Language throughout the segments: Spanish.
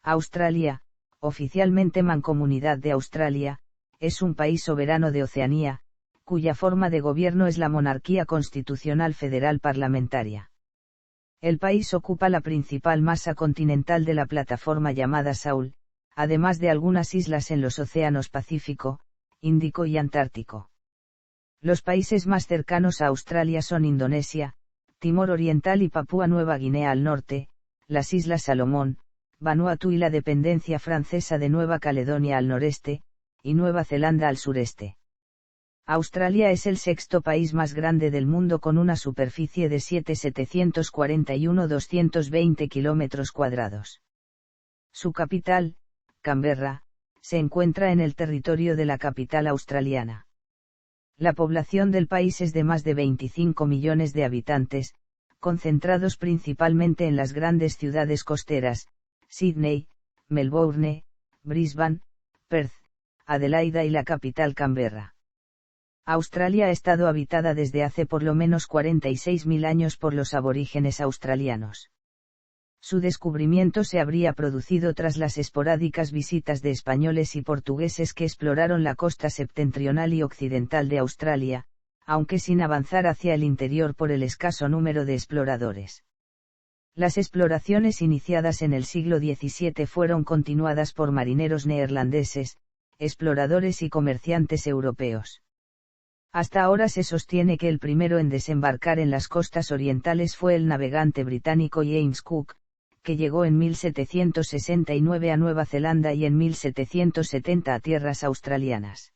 Australia, oficialmente Mancomunidad de Australia, es un país soberano de Oceanía, cuya forma de gobierno es la monarquía constitucional federal parlamentaria. El país ocupa la principal masa continental de la plataforma llamada Saul, además de algunas islas en los océanos Pacífico, Índico y Antártico. Los países más cercanos a Australia son Indonesia, Timor Oriental y Papúa Nueva Guinea al norte, las Islas Salomón, Vanuatu y la dependencia francesa de Nueva Caledonia al noreste, y Nueva Zelanda al sureste. Australia es el sexto país más grande del mundo con una superficie de 741.220 kilómetros cuadrados. Su capital, Canberra, se encuentra en el territorio de la capital australiana. La población del país es de más de 25 millones de habitantes, concentrados principalmente en las grandes ciudades costeras, Sydney, Melbourne, Brisbane, Perth, Adelaida y la capital Canberra. Australia ha estado habitada desde hace por lo menos 46.000 años por los aborígenes australianos. Su descubrimiento se habría producido tras las esporádicas visitas de españoles y portugueses que exploraron la costa septentrional y occidental de Australia, aunque sin avanzar hacia el interior por el escaso número de exploradores. Las exploraciones iniciadas en el siglo XVII fueron continuadas por marineros neerlandeses, exploradores y comerciantes europeos. Hasta ahora se sostiene que el primero en desembarcar en las costas orientales fue el navegante británico James Cook, que llegó en 1769 a Nueva Zelanda y en 1770 a tierras australianas.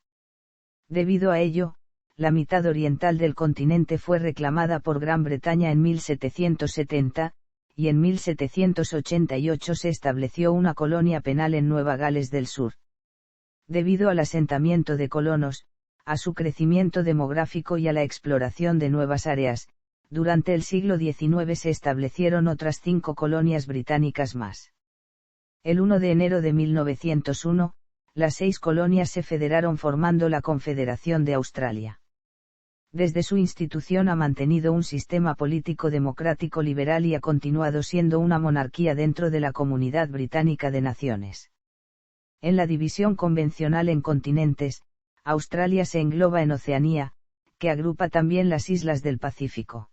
Debido a ello, la mitad oriental del continente fue reclamada por Gran Bretaña en 1770, y en 1788 se estableció una colonia penal en Nueva Gales del Sur. Debido al asentamiento de colonos, a su crecimiento demográfico y a la exploración de nuevas áreas, durante el siglo XIX se establecieron otras 5 colonias británicas más. El 1 de enero de 1901, las 6 colonias se federaron formando la Confederación de Australia. Desde su institución ha mantenido un sistema político democrático liberal y ha continuado siendo una monarquía dentro de la Comunidad Británica de Naciones. En la división convencional en continentes, Australia se engloba en Oceanía, que agrupa también las islas del Pacífico.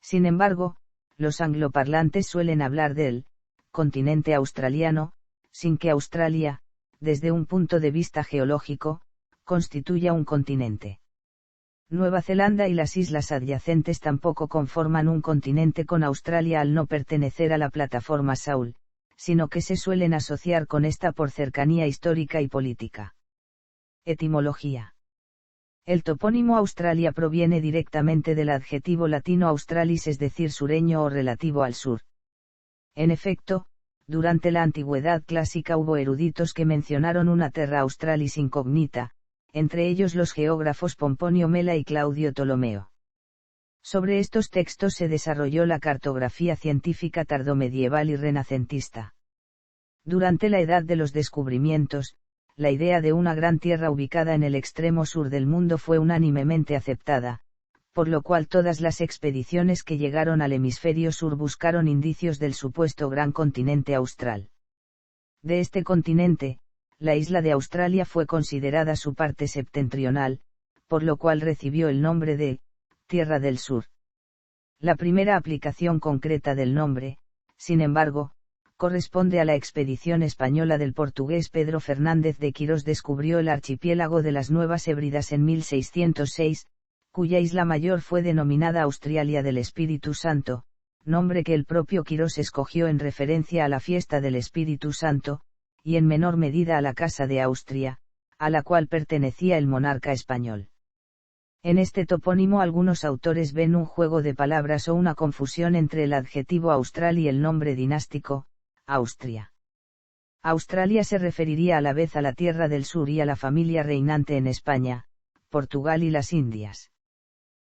Sin embargo, los angloparlantes suelen hablar del continente australiano, sin que Australia, desde un punto de vista geológico, constituya un continente. Nueva Zelanda y las islas adyacentes tampoco conforman un continente con Australia al no pertenecer a la plataforma Saul, sino que se suelen asociar con esta por cercanía histórica y política. Etimología. El topónimo Australia proviene directamente del adjetivo latino australis, es decir, sureño o relativo al sur. En efecto, durante la antigüedad clásica hubo eruditos que mencionaron una terra australis incognita, entre ellos los geógrafos Pomponio Mela y Claudio Ptolomeo. Sobre estos textos se desarrolló la cartografía científica tardomedieval y renacentista. Durante la Edad de los Descubrimientos, la idea de una gran tierra ubicada en el extremo sur del mundo fue unánimemente aceptada, por lo cual todas las expediciones que llegaron al hemisferio sur buscaron indicios del supuesto gran continente austral. De este continente, la isla de Australia fue considerada su parte septentrional, por lo cual recibió el nombre de Tierra del Sur. La primera aplicación concreta del nombre, sin embargo, corresponde a la expedición española del portugués Pedro Fernández de Quirós. Descubrió el archipiélago de las Nuevas Hébridas en 1606, cuya isla mayor fue denominada Australia del Espíritu Santo, nombre que el propio Quirós escogió en referencia a la fiesta del Espíritu Santo, y en menor medida a la Casa de Austria, a la cual pertenecía el monarca español. En este topónimo algunos autores ven un juego de palabras o una confusión entre el adjetivo austral y el nombre dinástico, Austria. Australia se referiría a la vez a la Tierra del Sur y a la familia reinante en España, Portugal y las Indias.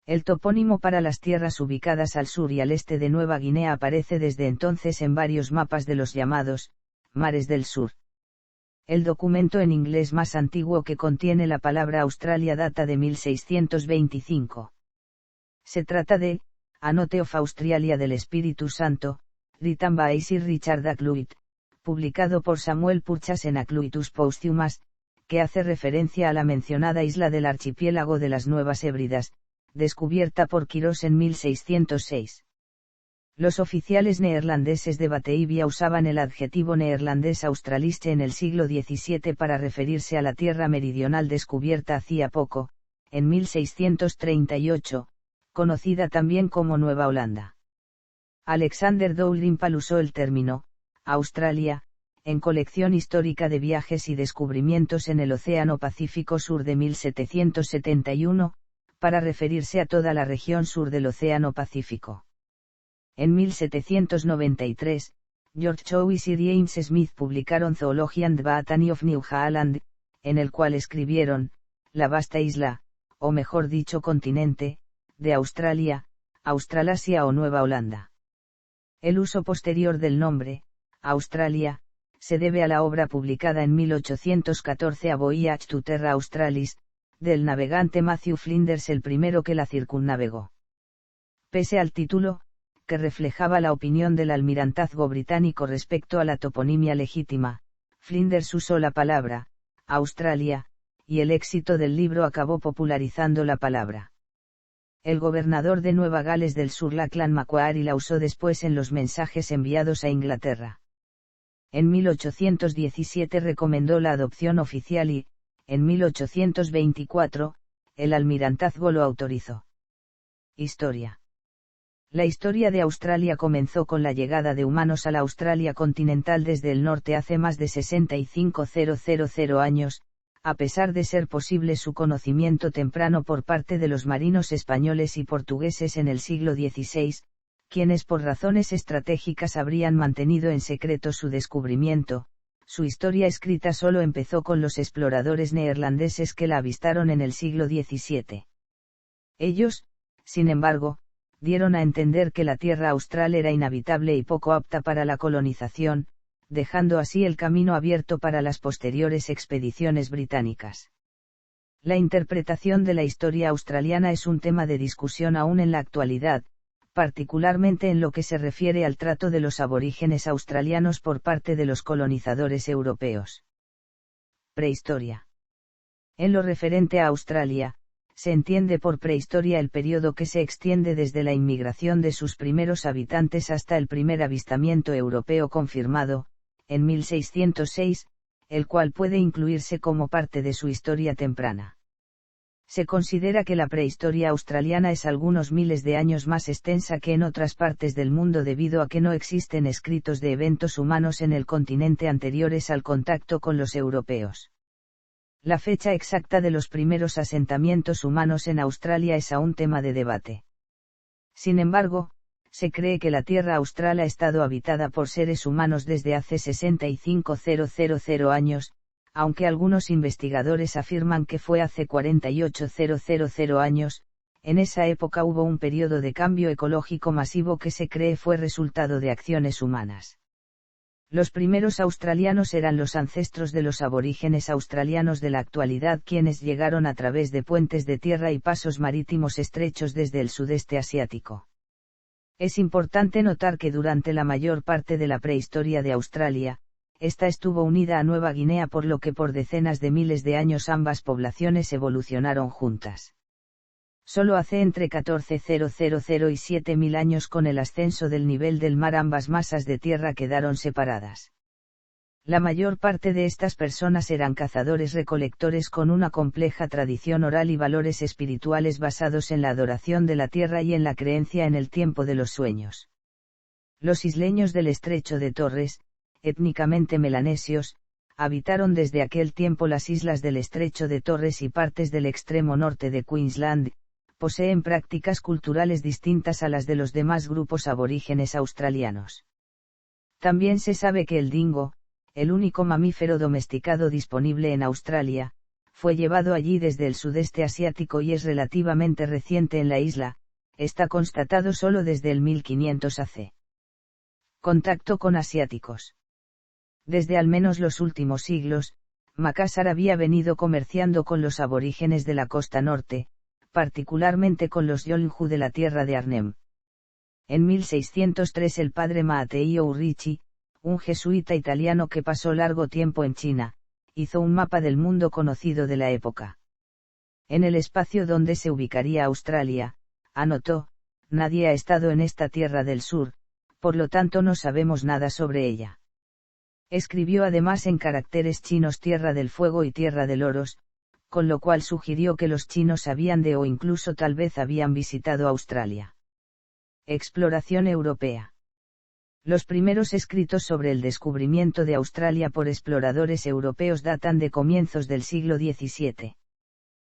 El topónimo para las tierras ubicadas al sur y al este de Nueva Guinea aparece desde entonces en varios mapas de los llamados mares del sur. El documento en inglés más antiguo que contiene la palabra Australia data de 1625. Se trata de A Note of Australia del Espíritu Santo, written by Sir Richard Ackroyd, publicado por Samuel Purchas en Acluitus Posthumas, que hace referencia a la mencionada isla del archipiélago de las Nuevas Hébridas, descubierta por Quirós en 1606. Los oficiales neerlandeses de Batavia usaban el adjetivo neerlandés australiste en el siglo XVII para referirse a la tierra meridional descubierta hacía poco, en 1638, conocida también como Nueva Holanda. Alexander Dalrymple usó el término, Australia, en Colección histórica de viajes y descubrimientos en el Océano Pacífico Sur de 1771, para referirse a toda la región sur del Océano Pacífico. En 1793, George Chow y Sir James Smith publicaron Zoology and Botany of New Zealand, en el cual escribieron, la vasta isla, o mejor dicho continente, de Australia, Australasia o Nueva Holanda. El uso posterior del nombre, Australia, se debe a la obra publicada en 1814 A Voyage to Terra Australis, del navegante Matthew Flinders, el primero que la circunnavegó. Pese al título, que reflejaba la opinión del almirantazgo británico respecto a la toponimia legítima, Flinders usó la palabra, Australia, y el éxito del libro acabó popularizando la palabra. El gobernador de Nueva Gales del Sur Lachlan Macquarie la usó después en los mensajes enviados a Inglaterra. En 1817 recomendó la adopción oficial y, en 1824, el almirantazgo lo autorizó. Historia. La historia de Australia comenzó con la llegada de humanos a la Australia continental desde el norte hace más de 65.000 años, a pesar de ser posible su conocimiento temprano por parte de los marinos españoles y portugueses en el siglo XVI, quienes por razones estratégicas habrían mantenido en secreto su descubrimiento. Su historia escrita solo empezó con los exploradores neerlandeses que la avistaron en el siglo XVII. Ellos, sin embargo, dieron a entender que la tierra austral era inhabitable y poco apta para la colonización, dejando así el camino abierto para las posteriores expediciones británicas. La interpretación de la historia australiana es un tema de discusión aún en la actualidad, particularmente en lo que se refiere al trato de los aborígenes australianos por parte de los colonizadores europeos. Prehistoria. En lo referente a Australia, se entiende por prehistoria el periodo que se extiende desde la inmigración de sus primeros habitantes hasta el primer avistamiento europeo confirmado, en 1606, el cual puede incluirse como parte de su historia temprana. Se considera que la prehistoria australiana es algunos miles de años más extensa que en otras partes del mundo debido a que no existen escritos de eventos humanos en el continente anteriores al contacto con los europeos. La fecha exacta de los primeros asentamientos humanos en Australia es aún tema de debate. Sin embargo, se cree que la tierra austral ha estado habitada por seres humanos desde hace 65.000 años, aunque algunos investigadores afirman que fue hace 48.000 años. En esa época hubo un periodo de cambio ecológico masivo que se cree fue resultado de acciones humanas. Los primeros australianos eran los ancestros de los aborígenes australianos de la actualidad, quienes llegaron a través de puentes de tierra y pasos marítimos estrechos desde el sudeste asiático. Es importante notar que durante la mayor parte de la prehistoria de Australia, esta estuvo unida a Nueva Guinea, por lo que por decenas de miles de años ambas poblaciones evolucionaron juntas. Solo hace entre 14.000 y 7.000 años, con el ascenso del nivel del mar, ambas masas de tierra quedaron separadas. La mayor parte de estas personas eran cazadores-recolectores con una compleja tradición oral y valores espirituales basados en la adoración de la tierra y en la creencia en el tiempo de los sueños. Los isleños del estrecho de Torres, étnicamente melanesios, habitaron desde aquel tiempo las islas del estrecho de Torres y partes del extremo norte de Queensland. Poseen prácticas culturales distintas a las de los demás grupos aborígenes australianos. También se sabe que el dingo, el único mamífero domesticado disponible en Australia, fue llevado allí desde el sudeste asiático y es relativamente reciente en la isla, está constatado solo desde el 1500 AC. Contacto con asiáticos. Desde al menos los últimos siglos, Makassar había venido comerciando con los aborígenes de la costa norte, particularmente con los Yolngu de la tierra de Arnhem. En 1603 el padre Maateio Urrichi, un jesuita italiano que pasó largo tiempo en China, hizo un mapa del mundo conocido de la época. En el espacio donde se ubicaría Australia, anotó, nadie ha estado en esta tierra del sur, por lo tanto no sabemos nada sobre ella. Escribió además en caracteres chinos Tierra del Fuego y Tierra del Oros, con lo cual sugirió que los chinos sabían de o incluso tal vez habían visitado Australia. Exploración europea. Los primeros escritos sobre el descubrimiento de Australia por exploradores europeos datan de comienzos del siglo XVII.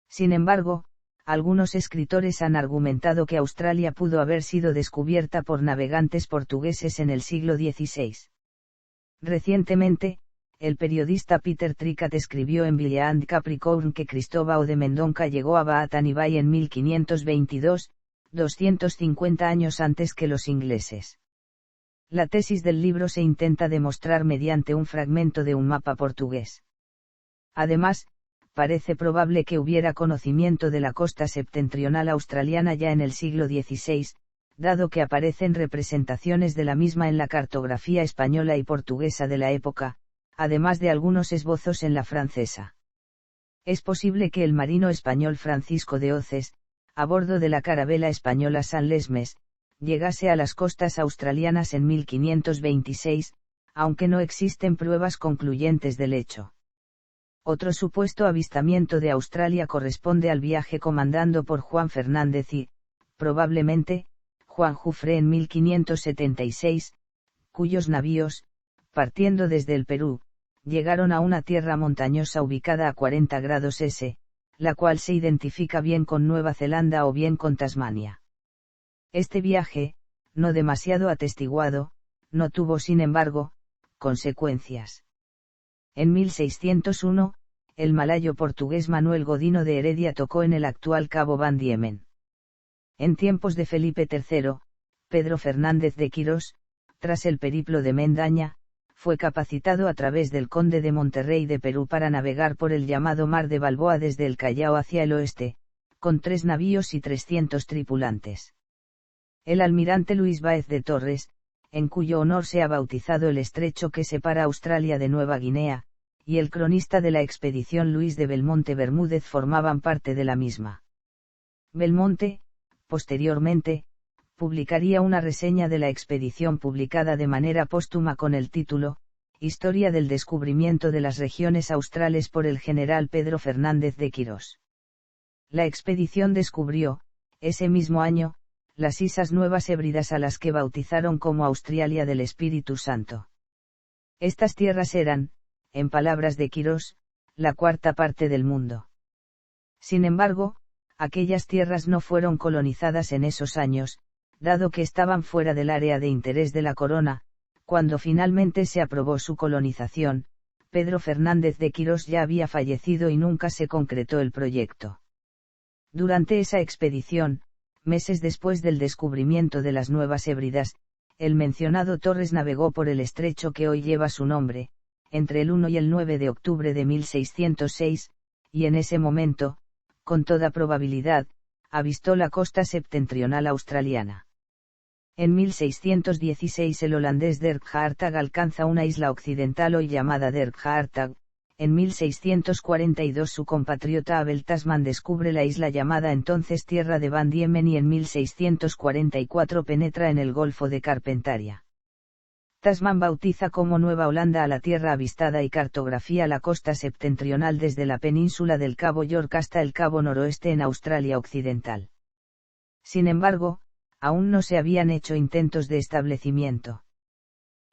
Sin embargo, algunos escritores han argumentado que Australia pudo haber sido descubierta por navegantes portugueses en el siglo XVI. Recientemente, el periodista Peter Trickat escribió en Villa and Capricorn que Cristóbal de Mendonca llegó a Baatan Bay en 1522, 250 años antes que los ingleses. La tesis del libro se intenta demostrar mediante un fragmento de un mapa portugués. Además, parece probable que hubiera conocimiento de la costa septentrional australiana ya en el siglo XVI, dado que aparecen representaciones de la misma en la cartografía española y portuguesa de la época, además de algunos esbozos en la francesa. Es posible que el marino español Francisco de Oces, a bordo de la carabela española San Lesmes, llegase a las costas australianas en 1526, aunque no existen pruebas concluyentes del hecho. Otro supuesto avistamiento de Australia corresponde al viaje comandado por Juan Fernández y, probablemente, Juan Jufré en 1576, cuyos navíos, partiendo desde el Perú, llegaron a una tierra montañosa ubicada a 40 grados S, la cual se identifica bien con Nueva Zelanda o bien con Tasmania. Este viaje, no demasiado atestiguado, no tuvo sin embargo, consecuencias. En 1601, el malayo portugués Manuel Godino de Heredia tocó en el actual Cabo Van Diemen. En tiempos de Felipe III, Pedro Fernández de Quirós, tras el periplo de Mendaña, fue capacitado a través del conde de Monterrey de Perú para navegar por el llamado Mar de Balboa desde el Callao hacia el oeste, con 3 navíos y 300 tripulantes. El almirante Luis Báez de Torres, en cuyo honor se ha bautizado el estrecho que separa Australia de Nueva Guinea, y el cronista de la expedición Luis de Belmonte Bermúdez formaban parte de la misma. Belmonte, posteriormente, publicaría una reseña de la expedición publicada de manera póstuma con el título, Historia del descubrimiento de las regiones australes por el general Pedro Fernández de Quirós. La expedición descubrió, ese mismo año, las Islas Nuevas Hébridas a las que bautizaron como Australia del Espíritu Santo. Estas tierras eran, en palabras de Quirós, la cuarta parte del mundo. Sin embargo, aquellas tierras no fueron colonizadas en esos años, dado que estaban fuera del área de interés de la corona. Cuando finalmente se aprobó su colonización, Pedro Fernández de Quirós ya había fallecido y nunca se concretó el proyecto. Durante esa expedición, meses después del descubrimiento de las Nuevas Hébridas, el mencionado Torres navegó por el estrecho que hoy lleva su nombre, entre el 1 y el 9 de octubre de 1606, y en ese momento, con toda probabilidad, avistó la costa septentrional australiana. En 1616 el holandés Dirk Hartag alcanza una isla occidental hoy llamada Dirk Hartag. En 1642 su compatriota Abel Tasman descubre la isla llamada entonces Tierra de Van Diemen y en 1644 penetra en el Golfo de Carpentaria. Tasman bautiza como Nueva Holanda a la tierra avistada y cartografía la costa septentrional desde la península del Cabo York hasta el Cabo Noroeste en Australia Occidental. Sin embargo, aún no se habían hecho intentos de establecimiento.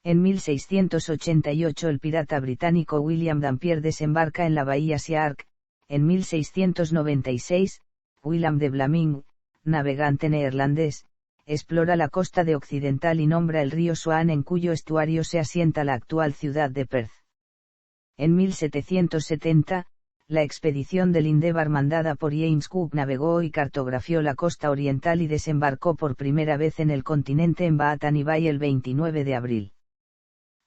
En 1688 el pirata británico William Dampier desembarca en la bahía Siark. En 1696, Willem de Vlaming, navegante neerlandés, explora la costa de occidental y nombra el río Swan en cuyo estuario se asienta la actual ciudad de Perth. En 1770, la expedición del Endeavour mandada por James Cook navegó y cartografió la costa oriental y desembarcó por primera vez en el continente en Baatan Bay el 29 de abril.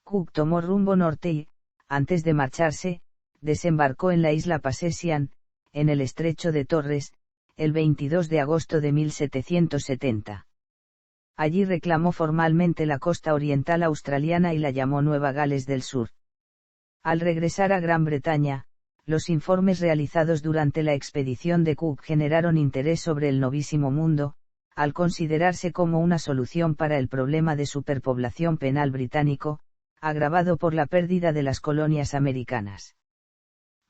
Cook tomó rumbo norte y, antes de marcharse, desembarcó en la isla Pasesian, en el estrecho de Torres, el 22 de agosto de 1770. Allí reclamó formalmente la costa oriental australiana y la llamó Nueva Gales del Sur. Al regresar a Gran Bretaña, los informes realizados durante la expedición de Cook generaron interés sobre el Novísimo Mundo, al considerarse como una solución para el problema de superpoblación penal británico, agravado por la pérdida de las colonias americanas.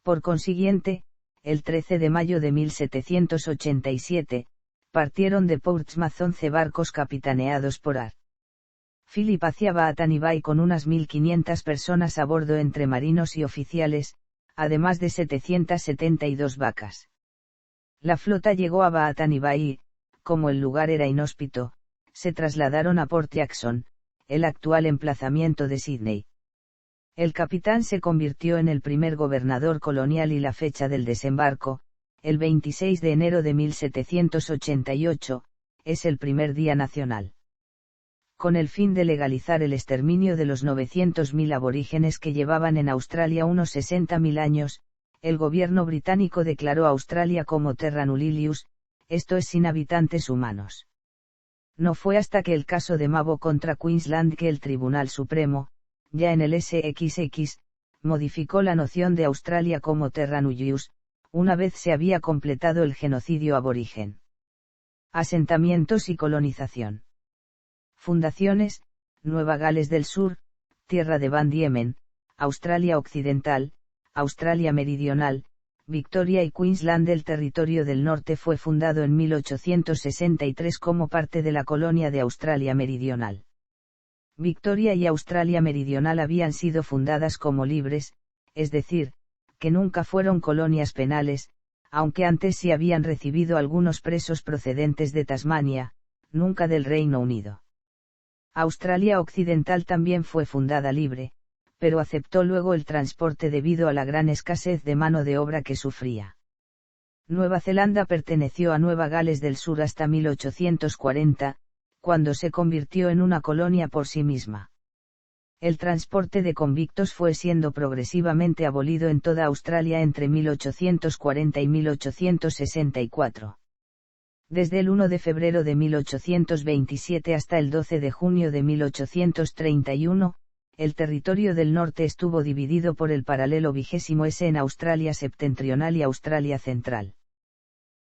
Por consiguiente, el 13 de mayo de 1787, partieron de Portsmouth 11 barcos capitaneados por Ar. Philip hacia Botany Bay con unas 1.500 personas a bordo entre marinos y oficiales, además de 772 vacas. La flota llegó a Botany Bay y, como el lugar era inhóspito, se trasladaron a Port Jackson, el actual emplazamiento de Sídney. El capitán se convirtió en el primer gobernador colonial y la fecha del desembarco, el 26 de enero de 1788, es el primer día nacional. Con el fin de legalizar el exterminio de los 900.000 aborígenes que llevaban en Australia unos 60.000 años, el gobierno británico declaró a Australia como Terra Nullius, esto es sin habitantes humanos. No fue hasta que el caso de Mabo contra Queensland que el Tribunal Supremo, ya en el SXX, modificó la noción de Australia como Terra Nullius, una vez se había completado el genocidio aborigen. Asentamientos y colonización. Fundaciones: Nueva Gales del Sur, Tierra de Van Diemen, Australia Occidental, Australia Meridional, Victoria y Queensland. El Territorio del Norte fue fundado en 1863 como parte de la colonia de Australia Meridional. Victoria y Australia Meridional habían sido fundadas como libres, es decir, que nunca fueron colonias penales, aunque antes sí habían recibido algunos presos procedentes de Tasmania, nunca del Reino Unido. Australia Occidental también fue fundada libre, pero aceptó luego el transporte debido a la gran escasez de mano de obra que sufría. Nueva Zelanda perteneció a Nueva Gales del Sur hasta 1840, cuando se convirtió en una colonia por sí misma. El transporte de convictos fue siendo progresivamente abolido en toda Australia entre 1840 y 1864. Desde el 1 de febrero de 1827 hasta el 12 de junio de 1831, el Territorio del Norte estuvo dividido por el paralelo 20S en Australia Septentrional y Australia Central.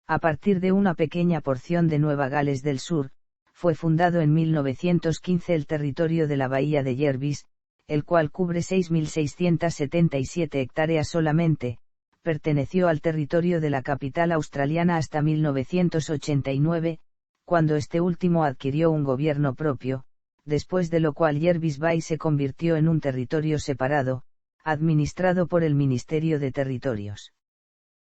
A partir de una pequeña porción de Nueva Gales del Sur, fue fundado en 1915 el territorio de la Bahía de Jervis, el cual cubre 6.677 hectáreas solamente. Perteneció al territorio de la capital australiana hasta 1989, cuando este último adquirió un gobierno propio, después de lo cual Jervis Bay se convirtió en un territorio separado, administrado por el Ministerio de Territorios.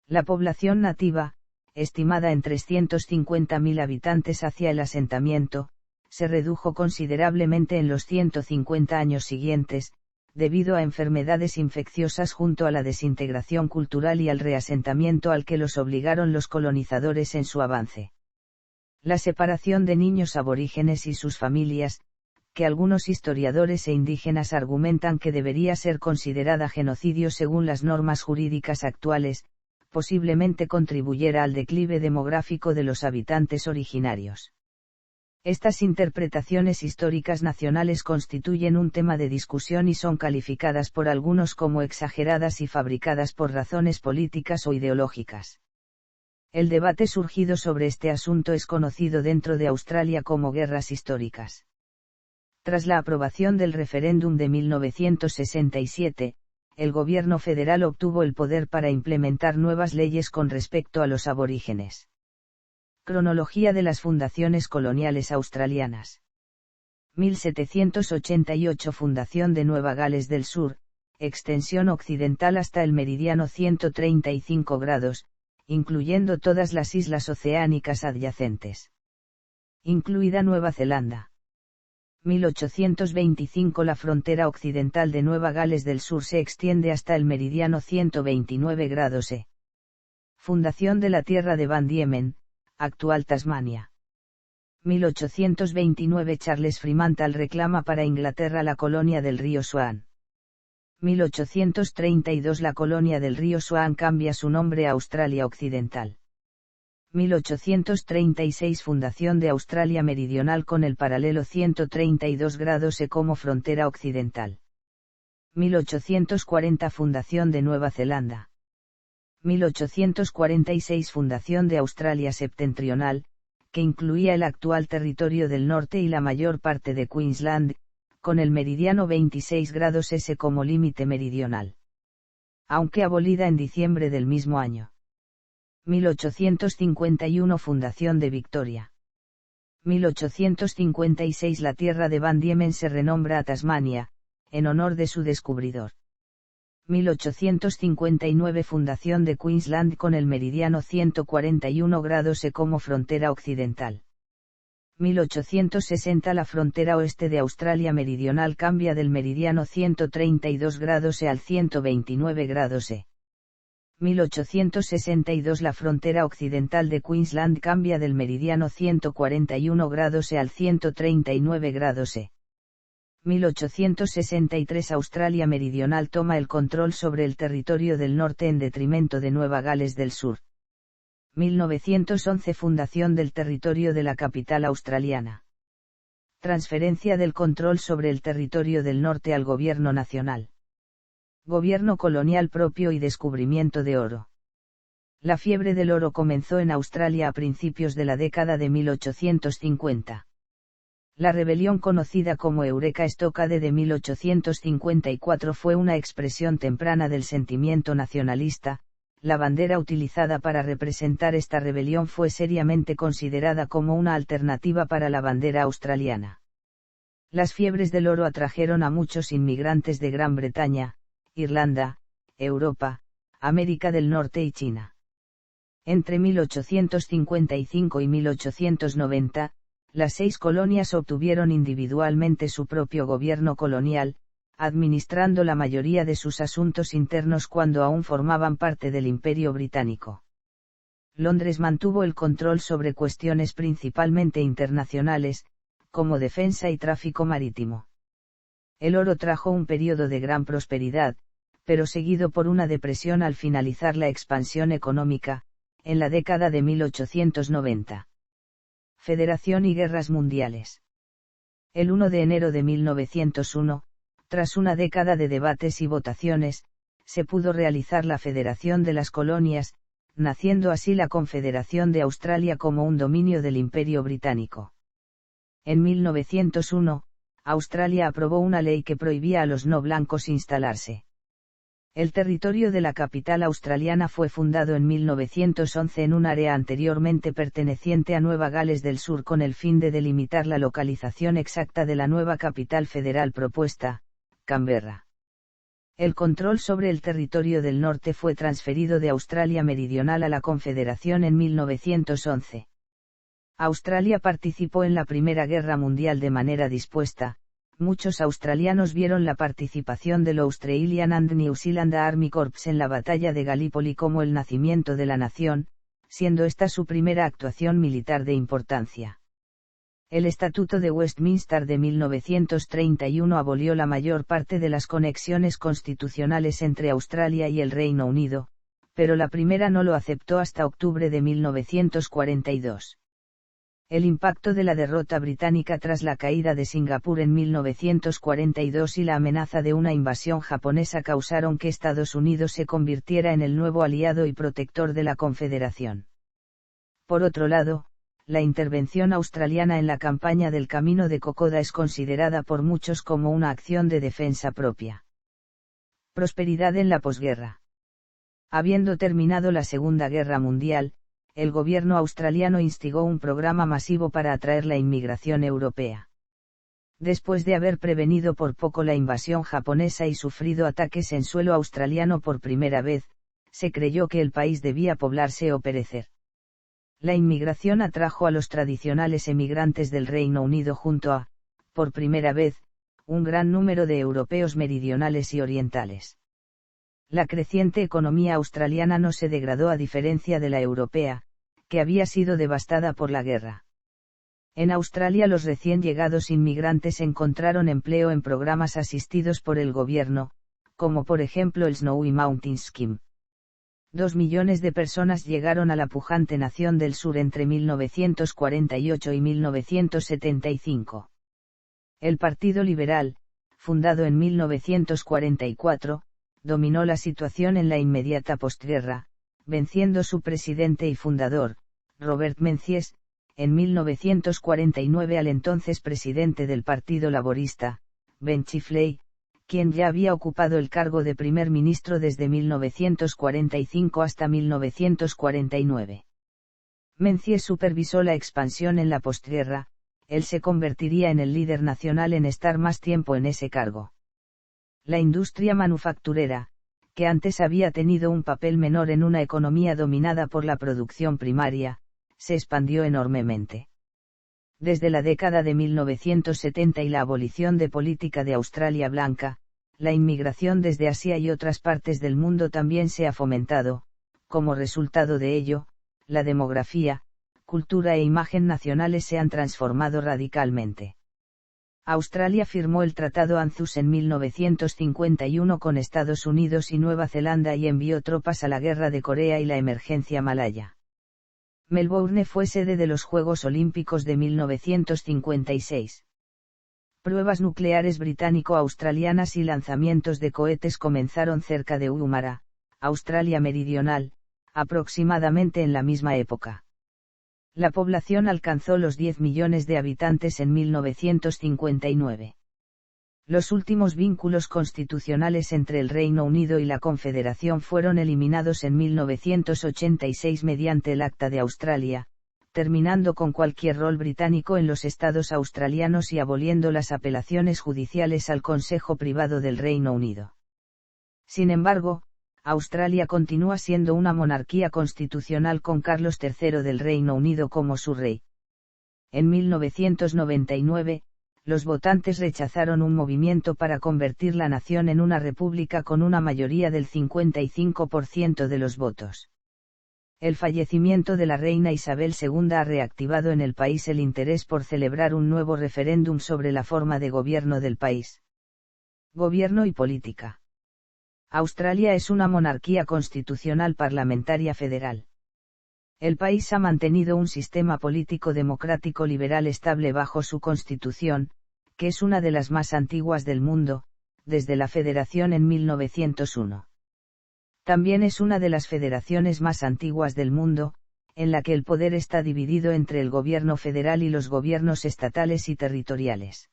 La población nativa, estimada en 350.000 habitantes hacia el asentamiento, se redujo considerablemente en los 150 años siguientes, debido a enfermedades infecciosas junto a la desintegración cultural y al reasentamiento al que los obligaron los colonizadores en su avance. La separación de niños aborígenes y sus familias, que algunos historiadores e indígenas argumentan que debería ser considerada genocidio según las normas jurídicas actuales, posiblemente contribuyera al declive demográfico de los habitantes originarios. Estas interpretaciones históricas nacionales constituyen un tema de discusión y son calificadas por algunos como exageradas y fabricadas por razones políticas o ideológicas. El debate surgido sobre este asunto es conocido dentro de Australia como guerras históricas. Tras la aprobación del referéndum de 1967, el gobierno federal obtuvo el poder para implementar nuevas leyes con respecto a los aborígenes. Cronología de las fundaciones coloniales australianas. 1788 Fundación de Nueva Gales del Sur, extensión occidental hasta el meridiano 135 grados, incluyendo todas las islas oceánicas adyacentes. Incluida Nueva Zelanda. 1825 La frontera occidental de Nueva Gales del Sur se extiende hasta el meridiano 129 grados E. Fundación de la Tierra de Van Diemen, actual Tasmania. 1829 Charles Fremantle reclama para Inglaterra la colonia del río Swan. 1832 La colonia del río Swan cambia su nombre a Australia Occidental. 1836 Fundación de Australia Meridional con el paralelo 132 grados E como frontera occidental. 1840 Fundación de Nueva Zelanda. 1846 Fundación de Australia Septentrional, que incluía el actual territorio del norte y la mayor parte de Queensland, con el meridiano 26 grados S como límite meridional. Aunque abolida en diciembre del mismo año. 1851 Fundación de Victoria. 1856 La tierra de Van Diemen se renombra a Tasmania, en honor de su descubridor. 1859 Fundación de Queensland con el meridiano 141 grados E como frontera occidental. 1860 La frontera oeste de Australia Meridional cambia del meridiano 132 grados E al 129 grados E. 1862 La frontera occidental de Queensland cambia del meridiano 141 grados E al 139 grados E. 1863 Australia Meridional toma el control sobre el territorio del norte en detrimento de Nueva Gales del Sur. 1911 Fundación del territorio de la capital australiana. Transferencia del control sobre el territorio del norte al gobierno nacional. Gobierno colonial propio y descubrimiento de oro. La fiebre del oro comenzó en Australia a principios de la década de 1850. La rebelión conocida como Eureka Stockade de 1854 fue una expresión temprana del sentimiento nacionalista. La bandera utilizada para representar esta rebelión fue seriamente considerada como una alternativa para la bandera australiana. Las fiebres del oro atrajeron a muchos inmigrantes de Gran Bretaña, Irlanda, Europa, América del Norte y China. Entre 1855 y 1890, las 6 colonias obtuvieron individualmente su propio gobierno colonial, administrando la mayoría de sus asuntos internos cuando aún formaban parte del Imperio Británico. Londres mantuvo el control sobre cuestiones principalmente internacionales, como defensa y tráfico marítimo. El oro trajo un periodo de gran prosperidad, pero seguido por una depresión al finalizar la expansión económica, en la década de 1890. Federación y guerras mundiales. El 1 de enero de 1901, tras una década de debates y votaciones, se pudo realizar la Federación de las Colonias, naciendo así la Confederación de Australia como un dominio del Imperio Británico. En 1901, Australia aprobó una ley que prohibía a los no blancos instalarse. El territorio de la capital australiana fue fundado en 1911 en un área anteriormente perteneciente a Nueva Gales del Sur con el fin de delimitar la localización exacta de la nueva capital federal propuesta, Canberra. El control sobre el territorio del norte fue transferido de Australia Meridional a la Confederación en 1911. Australia participó en la Primera Guerra Mundial de manera dispuesta. Muchos australianos vieron la participación del Australian and New Zealand Army Corps en la batalla de Gallipoli como el nacimiento de la nación, siendo esta su primera actuación militar de importancia. El Estatuto de Westminster de 1931 abolió la mayor parte de las conexiones constitucionales entre Australia y el Reino Unido, pero la primera no lo aceptó hasta octubre de 1942. El impacto de la derrota británica tras la caída de Singapur en 1942 y la amenaza de una invasión japonesa causaron que Estados Unidos se convirtiera en el nuevo aliado y protector de la Confederación. Por otro lado, la intervención australiana en la campaña del Camino de Kokoda es considerada por muchos como una acción de defensa propia. Prosperidad en la posguerra. Habiendo terminado la Segunda Guerra Mundial, el gobierno australiano instigó un programa masivo para atraer la inmigración europea. Después de haber prevenido por poco la invasión japonesa y sufrido ataques en suelo australiano por primera vez, se creyó que el país debía poblarse o perecer. La inmigración atrajo a los tradicionales emigrantes del Reino Unido junto a, por primera vez, un gran número de europeos meridionales y orientales. La creciente economía australiana no se degradó a diferencia de la europea, que había sido devastada por la guerra. En Australia los recién llegados inmigrantes encontraron empleo en programas asistidos por el gobierno, como por ejemplo el Snowy Mountain Scheme. 2 millones de personas llegaron a la pujante nación del sur entre 1948 y 1975. El Partido Liberal, fundado en 1944, dominó la situación en la inmediata postguerra, venciendo su presidente y fundador, Robert Menzies, en 1949 al entonces presidente del Partido Laborista, Ben Chifley, quien ya había ocupado el cargo de primer ministro desde 1945 hasta 1949. Menzies supervisó la expansión en la postguerra. Él se convertiría en el líder nacional en estar más tiempo en ese cargo. La industria manufacturera, que antes había tenido un papel menor en una economía dominada por la producción primaria, se expandió enormemente. Desde la década de 1970 y la abolición de política de Australia Blanca, la inmigración desde Asia y otras partes del mundo también se ha fomentado. Como resultado de ello, la demografía, cultura e imagen nacionales se han transformado radicalmente. Australia firmó el Tratado ANZUS en 1951 con Estados Unidos y Nueva Zelanda y envió tropas a la Guerra de Corea y la emergencia malaya. Melbourne fue sede de los Juegos Olímpicos de 1956. Pruebas nucleares británico-australianas y lanzamientos de cohetes comenzaron cerca de Woomera, Australia Meridional, aproximadamente en la misma época. La población alcanzó los 10 millones de habitantes en 1959. Los últimos vínculos constitucionales entre el Reino Unido y la Confederación fueron eliminados en 1986 mediante el Acta de Australia, terminando con cualquier rol británico en los estados australianos y aboliendo las apelaciones judiciales al Consejo Privado del Reino Unido. Sin embargo, Australia continúa siendo una monarquía constitucional con Carlos III del Reino Unido como su rey. En 1999, los votantes rechazaron un movimiento para convertir la nación en una república con una mayoría del 55% de los votos. El fallecimiento de la reina Isabel II ha reactivado en el país el interés por celebrar un nuevo referéndum sobre la forma de gobierno del país. Gobierno y política. Australia es una monarquía constitucional parlamentaria federal. El país ha mantenido un sistema político democrático liberal estable bajo su constitución, que es una de las más antiguas del mundo, desde la federación en 1901. También es una de las federaciones más antiguas del mundo, en la que el poder está dividido entre el gobierno federal y los gobiernos estatales y territoriales.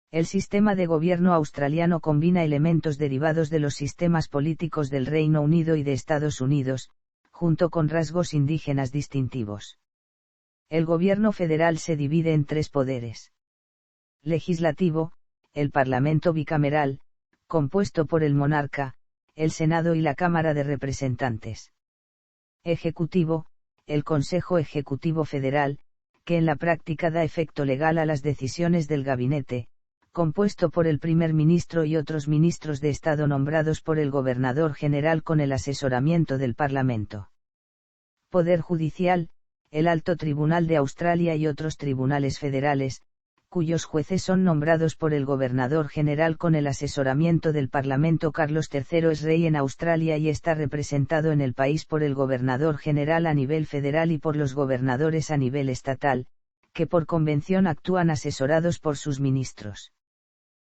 El sistema de gobierno australiano combina elementos derivados de los sistemas políticos del Reino Unido y de Estados Unidos, junto con rasgos indígenas distintivos. El gobierno federal se divide en 3 poderes. Legislativo, el Parlamento bicameral, compuesto por el monarca, el Senado y la Cámara de Representantes. Ejecutivo, el Consejo Ejecutivo Federal, que en la práctica da efecto legal a las decisiones del gabinete, compuesto por el primer ministro y otros ministros de Estado nombrados por el gobernador general con el asesoramiento del Parlamento. Poder judicial, el Alto Tribunal de Australia y otros tribunales federales, cuyos jueces son nombrados por el gobernador general con el asesoramiento del Parlamento. Carlos III es rey en Australia y está representado en el país por el gobernador general a nivel federal y por los gobernadores a nivel estatal, que por convención actúan asesorados por sus ministros.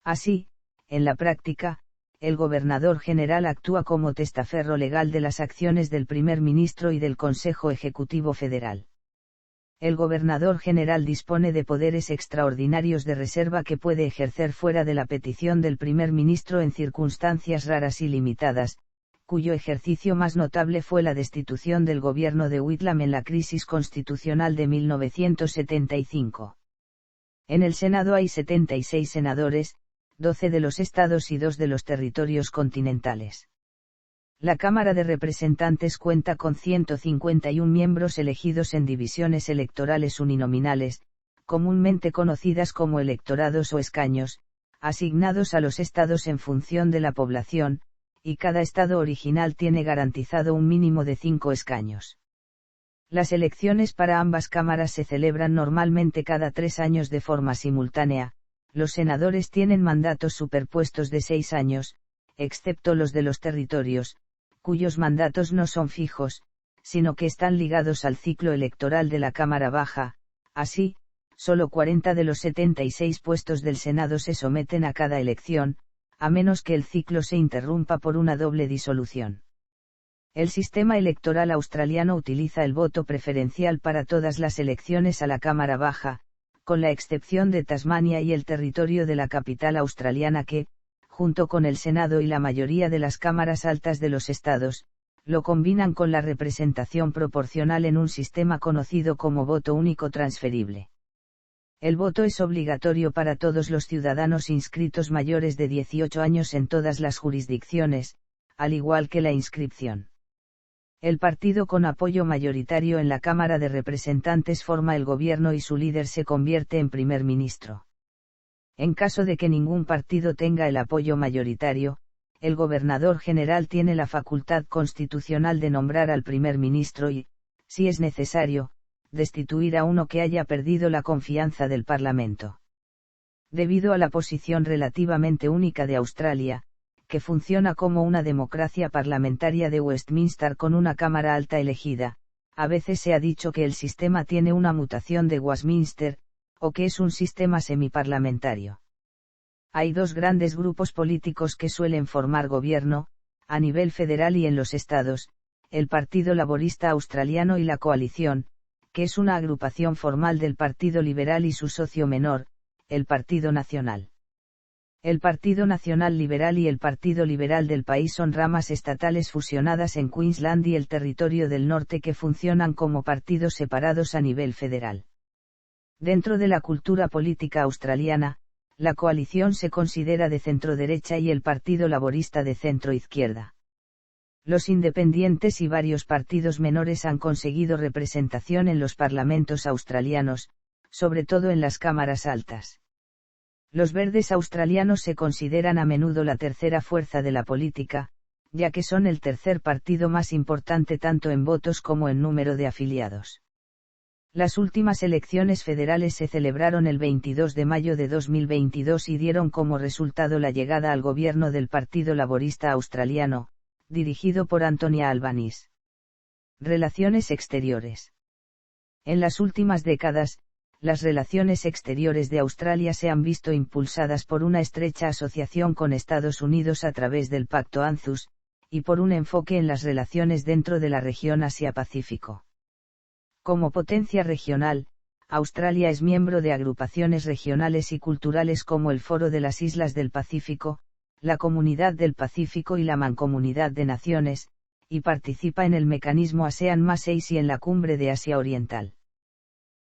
Así, en la práctica, el gobernador general actúa como testaferro legal de las acciones del primer ministro y del Consejo Ejecutivo Federal. El gobernador general dispone de poderes extraordinarios de reserva que puede ejercer fuera de la petición del primer ministro en circunstancias raras y limitadas, cuyo ejercicio más notable fue la destitución del gobierno de Whitlam en la crisis constitucional de 1975. En el Senado hay 76 senadores, 12 de los estados y 2 de los territorios continentales. La Cámara de Representantes cuenta con 151 miembros elegidos en divisiones electorales uninominales, comúnmente conocidas como electorados o escaños, asignados a los estados en función de la población, y cada estado original tiene garantizado un mínimo de 5 escaños. Las elecciones para ambas cámaras se celebran normalmente cada 3 años de forma simultánea. Los senadores tienen mandatos superpuestos de 6 años, excepto los de los territorios, cuyos mandatos no son fijos, sino que están ligados al ciclo electoral de la Cámara Baja. Así, solo 40 de los 76 puestos del Senado se someten a cada elección, a menos que el ciclo se interrumpa por una doble disolución. El sistema electoral australiano utiliza el voto preferencial para todas las elecciones a la Cámara Baja, con la excepción de Tasmania y el territorio de la capital australiana que, junto con el Senado y la mayoría de las cámaras altas de los estados, lo combinan con la representación proporcional en un sistema conocido como voto único transferible. El voto es obligatorio para todos los ciudadanos inscritos mayores de 18 años en todas las jurisdicciones, al igual que la inscripción. El partido con apoyo mayoritario en la Cámara de Representantes forma el gobierno y su líder se convierte en primer ministro. En caso de que ningún partido tenga el apoyo mayoritario, el gobernador general tiene la facultad constitucional de nombrar al primer ministro y, si es necesario, destituir a uno que haya perdido la confianza del Parlamento. Debido a la posición relativamente única de Australia, que funciona como una democracia parlamentaria de Westminster con una Cámara Alta elegida, a veces se ha dicho que el sistema tiene una mutación de Westminster, o que es un sistema semiparlamentario. Hay dos grandes grupos políticos que suelen formar gobierno, a nivel federal y en los estados, el Partido Laborista Australiano y la Coalición, que es una agrupación formal del Partido Liberal y su socio menor, el Partido Nacional. El Partido Nacional Liberal y el Partido Liberal del país son ramas estatales fusionadas en Queensland y el Territorio del Norte que funcionan como partidos separados a nivel federal. Dentro de la cultura política australiana, la coalición se considera de centroderecha y el Partido Laborista de centroizquierda. Los independientes y varios partidos menores han conseguido representación en los parlamentos australianos, sobre todo en las cámaras altas. Los verdes australianos se consideran a menudo la tercera fuerza de la política, ya que son el tercer partido más importante tanto en votos como en número de afiliados. Las últimas elecciones federales se celebraron el 22 de mayo de 2022 y dieron como resultado la llegada al gobierno del Partido Laborista Australiano, dirigido por Antonia Albanese. Relaciones exteriores. En las últimas décadas, las relaciones exteriores de Australia se han visto impulsadas por una estrecha asociación con Estados Unidos a través del Pacto ANZUS, y por un enfoque en las relaciones dentro de la región Asia-Pacífico. Como potencia regional, Australia es miembro de agrupaciones regionales y culturales como el Foro de las Islas del Pacífico, la Comunidad del Pacífico y la Mancomunidad de Naciones, y participa en el mecanismo ASEAN+6 y en la Cumbre de Asia Oriental.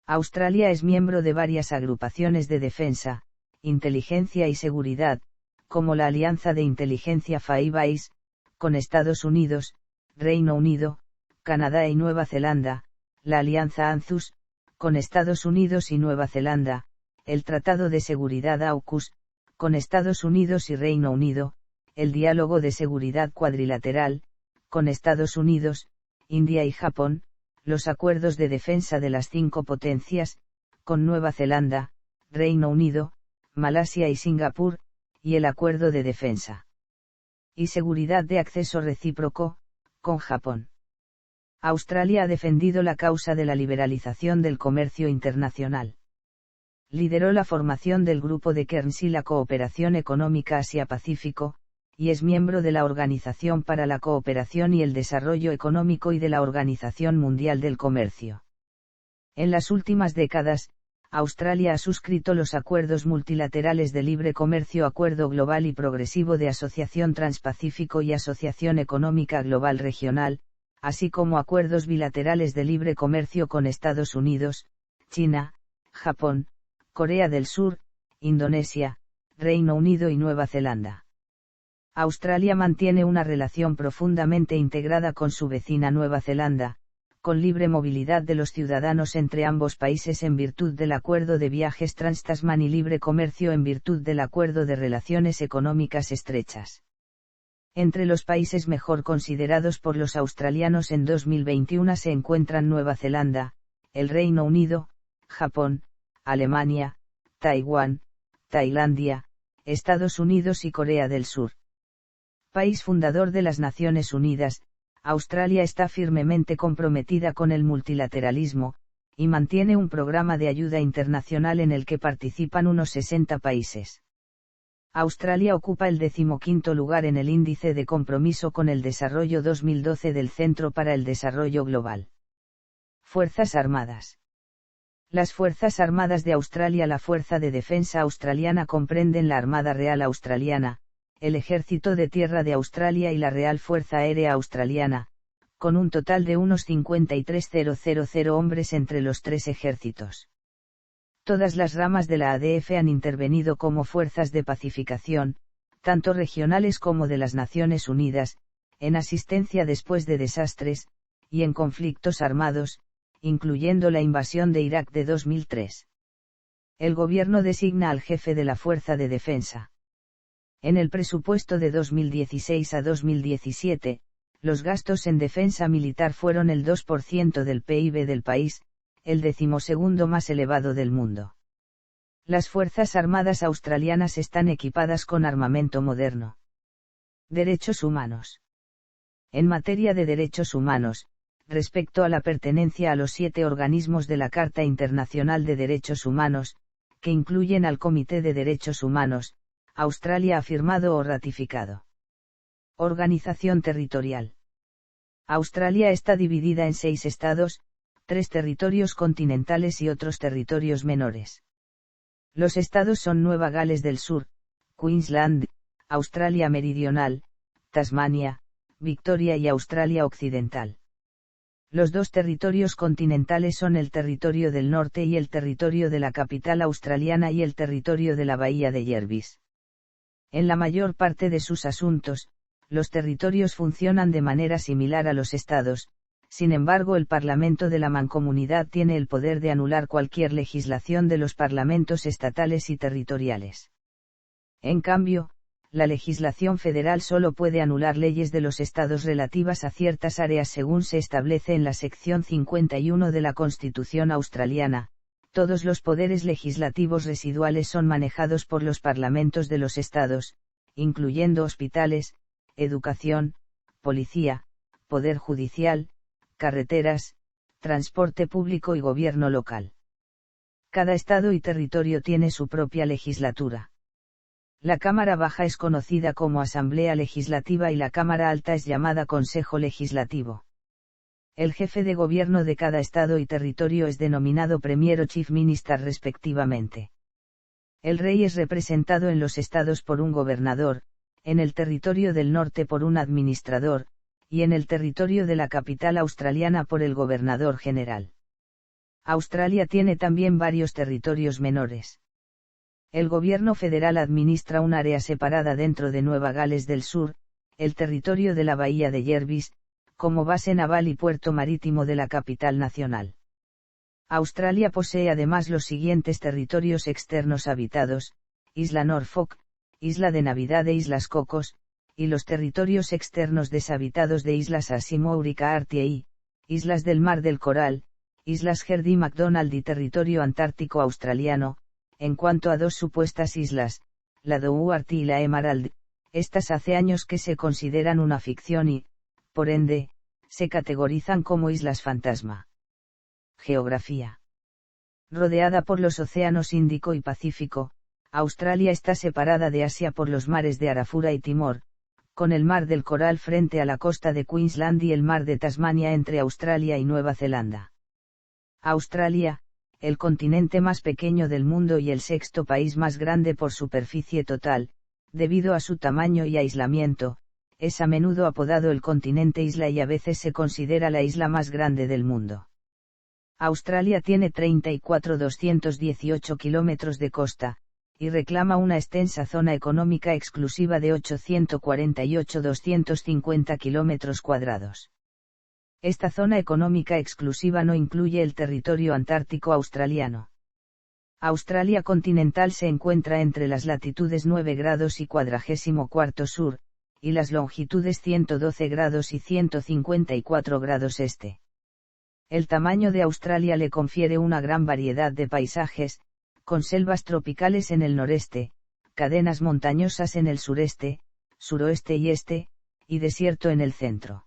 Australia es miembro de varias agrupaciones de defensa, inteligencia y seguridad, como la Alianza de Inteligencia Five Eyes, con Estados Unidos, Reino Unido, Canadá y Nueva Zelanda, la Alianza ANZUS, con Estados Unidos y Nueva Zelanda, el Tratado de Seguridad AUKUS, con Estados Unidos y Reino Unido, el Diálogo de Seguridad Cuadrilateral, con Estados Unidos, India y Japón, los acuerdos de defensa de las 5 potencias, con Nueva Zelanda, Reino Unido, Malasia y Singapur, y el acuerdo de defensa y seguridad de acceso recíproco, con Japón. Australia ha defendido la causa de la liberalización del comercio internacional. Lideró la formación del Grupo de Cairns y la Cooperación Económica Asia-Pacífico, y es miembro de la Organización para la Cooperación y el Desarrollo Económico y de la Organización Mundial del Comercio. En las últimas décadas, Australia ha suscrito los acuerdos multilaterales de libre comercio, Acuerdo Global y Progresivo de Asociación Transpacífico y Asociación Económica Global Regional, así como acuerdos bilaterales de libre comercio con Estados Unidos, China, Japón, Corea del Sur, Indonesia, Reino Unido y Nueva Zelanda. Australia mantiene una relación profundamente integrada con su vecina Nueva Zelanda, con libre movilidad de los ciudadanos entre ambos países en virtud del Acuerdo de Viajes Trans-Tasman y libre comercio en virtud del Acuerdo de Relaciones Económicas Estrechas. Entre los países mejor considerados por los australianos en 2021 se encuentran Nueva Zelanda, el Reino Unido, Japón, Alemania, Taiwán, Tailandia, Estados Unidos y Corea del Sur. País fundador de las Naciones Unidas, Australia está firmemente comprometida con el multilateralismo, y mantiene un programa de ayuda internacional en el que participan unos 60 países. Australia ocupa el 15º lugar en el Índice de Compromiso con el Desarrollo 2012 del Centro para el Desarrollo Global. Fuerzas Armadas. Las Fuerzas Armadas de Australia. La Fuerza de Defensa Australiana comprenden la Armada Real Australiana, el Ejército de Tierra de Australia y la Real Fuerza Aérea Australiana, con un total de unos 53.000 hombres entre los tres ejércitos. Todas las ramas de la ADF han intervenido como fuerzas de pacificación, tanto regionales como de las Naciones Unidas, en asistencia después de desastres, y en conflictos armados, incluyendo la invasión de Irak de 2003. El gobierno designa al jefe de la Fuerza de Defensa. En el presupuesto de 2016 a 2017, los gastos en defensa militar fueron el 2% del PIB del país, el 12º más elevado del mundo. Las Fuerzas Armadas australianas están equipadas con armamento moderno. Derechos humanos. En materia de derechos humanos, respecto a la pertenencia a los 7 organismos de la Carta Internacional de Derechos Humanos, que incluyen al Comité de Derechos Humanos, Australia ha firmado o ratificado. Organización territorial. Australia está dividida en 6 estados, 3 territorios continentales y otros territorios menores. Los estados son Nueva Gales del Sur, Queensland, Australia Meridional, Tasmania, Victoria y Australia Occidental. Los 2 territorios continentales son el Territorio del Norte y el Territorio de la Capital Australiana y el Territorio de la Bahía de Jervis. En la mayor parte de sus asuntos, los territorios funcionan de manera similar a los estados, sin embargo el Parlamento de la Mancomunidad tiene el poder de anular cualquier legislación de los parlamentos estatales y territoriales. En cambio, la legislación federal solo puede anular leyes de los estados relativas a ciertas áreas según se establece en la sección 51 de la Constitución australiana. Todos los poderes legislativos residuales son manejados por los parlamentos de los estados, incluyendo hospitales, educación, policía, poder judicial, carreteras, transporte público y gobierno local. Cada estado y territorio tiene su propia legislatura. La Cámara Baja es conocida como Asamblea Legislativa y la Cámara Alta es llamada Consejo Legislativo. El jefe de gobierno de cada estado y territorio es denominado Premier o Chief Minister respectivamente. El rey es representado en los estados por un gobernador, en el territorio del norte por un administrador, y en el territorio de la capital australiana por el gobernador general. Australia tiene también varios territorios menores. El gobierno federal administra un área separada dentro de Nueva Gales del Sur, el territorio de la Bahía de Jervis, como base naval y puerto marítimo de la capital nacional. Australia posee además los siguientes territorios externos habitados: Isla Norfolk, Isla de Navidad e Islas Cocos, y los territorios externos deshabitados de Islas Asimov y Cartier, Islas del Mar del Coral, Islas Heard y McDonald y territorio antártico australiano. En cuanto a 2 supuestas islas, la Duarte y la Emerald, estas hace años que se consideran una ficción y, por ende, se categorizan como islas fantasma. Geografía. Rodeada por los océanos Índico y Pacífico, Australia está separada de Asia por los mares de Arafura y Timor, con el Mar del Coral frente a la costa de Queensland y el Mar de Tasmania entre Australia y Nueva Zelanda. Australia, el continente más pequeño del mundo y el 6º país más grande por superficie total, debido a su tamaño y aislamiento, es a menudo apodado el continente isla y a veces se considera la isla más grande del mundo. Australia tiene 34.218 kilómetros de costa, y reclama una extensa zona económica exclusiva de 848.250 kilómetros cuadrados. Esta zona económica exclusiva no incluye el territorio antártico australiano. Australia continental se encuentra entre las latitudes 9 grados y 44° sur, y las longitudes 112 grados y 154 grados este. El tamaño de Australia le confiere una gran variedad de paisajes, con selvas tropicales en el noreste, cadenas montañosas en el sureste, suroeste y este, y desierto en el centro.